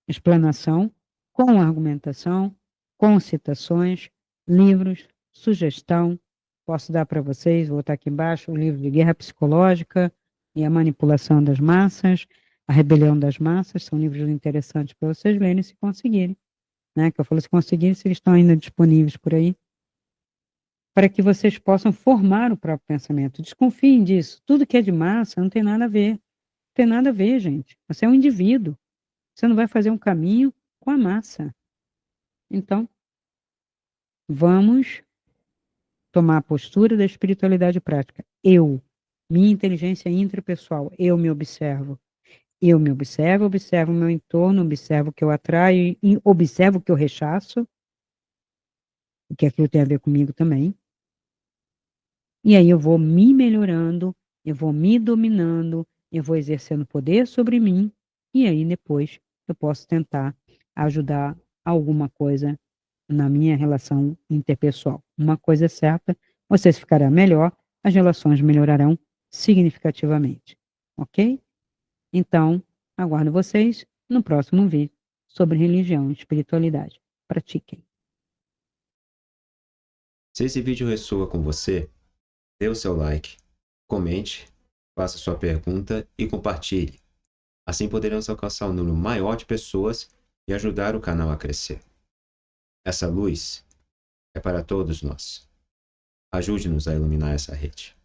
explanação, com argumentação, com citações, livros, sugestão. Posso dar para vocês, vou botar aqui embaixo, o livro de Guerra Psicológica e a Manipulação das Massas, A Rebelião das Massas, são livros interessantes para vocês lerem se conseguirem. Né? Que eu falo se conseguirem, se eles estão ainda disponíveis por aí, para que vocês possam formar o próprio pensamento. Desconfiem disso. Tudo que é de massa não tem nada a ver. Não tem nada a ver, gente. Você é um indivíduo. Você não vai fazer um caminho com a massa. Então, vamos tomar a postura da espiritualidade prática. Minha inteligência intrapessoal, eu me observo, observo o meu entorno, observo o que eu atraio, e observo o que eu rechaço, o que aquilo tem a ver comigo também. E aí eu vou me melhorando, eu vou me dominando, eu vou exercendo poder sobre mim, e aí depois eu posso tentar ajudar alguma coisa na minha relação interpessoal. Uma coisa é certa, você ficará melhor as relações melhorarão significativamente, ok? Então, aguardo vocês no próximo vídeo sobre religião e espiritualidade. Pratiquem. Se esse vídeo ressoa com você, dê o seu like, comente, faça sua pergunta e compartilhe. Assim poderemos alcançar um número maior de pessoas e ajudar o canal a crescer. Essa luz é para todos nós. Ajude-nos a iluminar essa rede.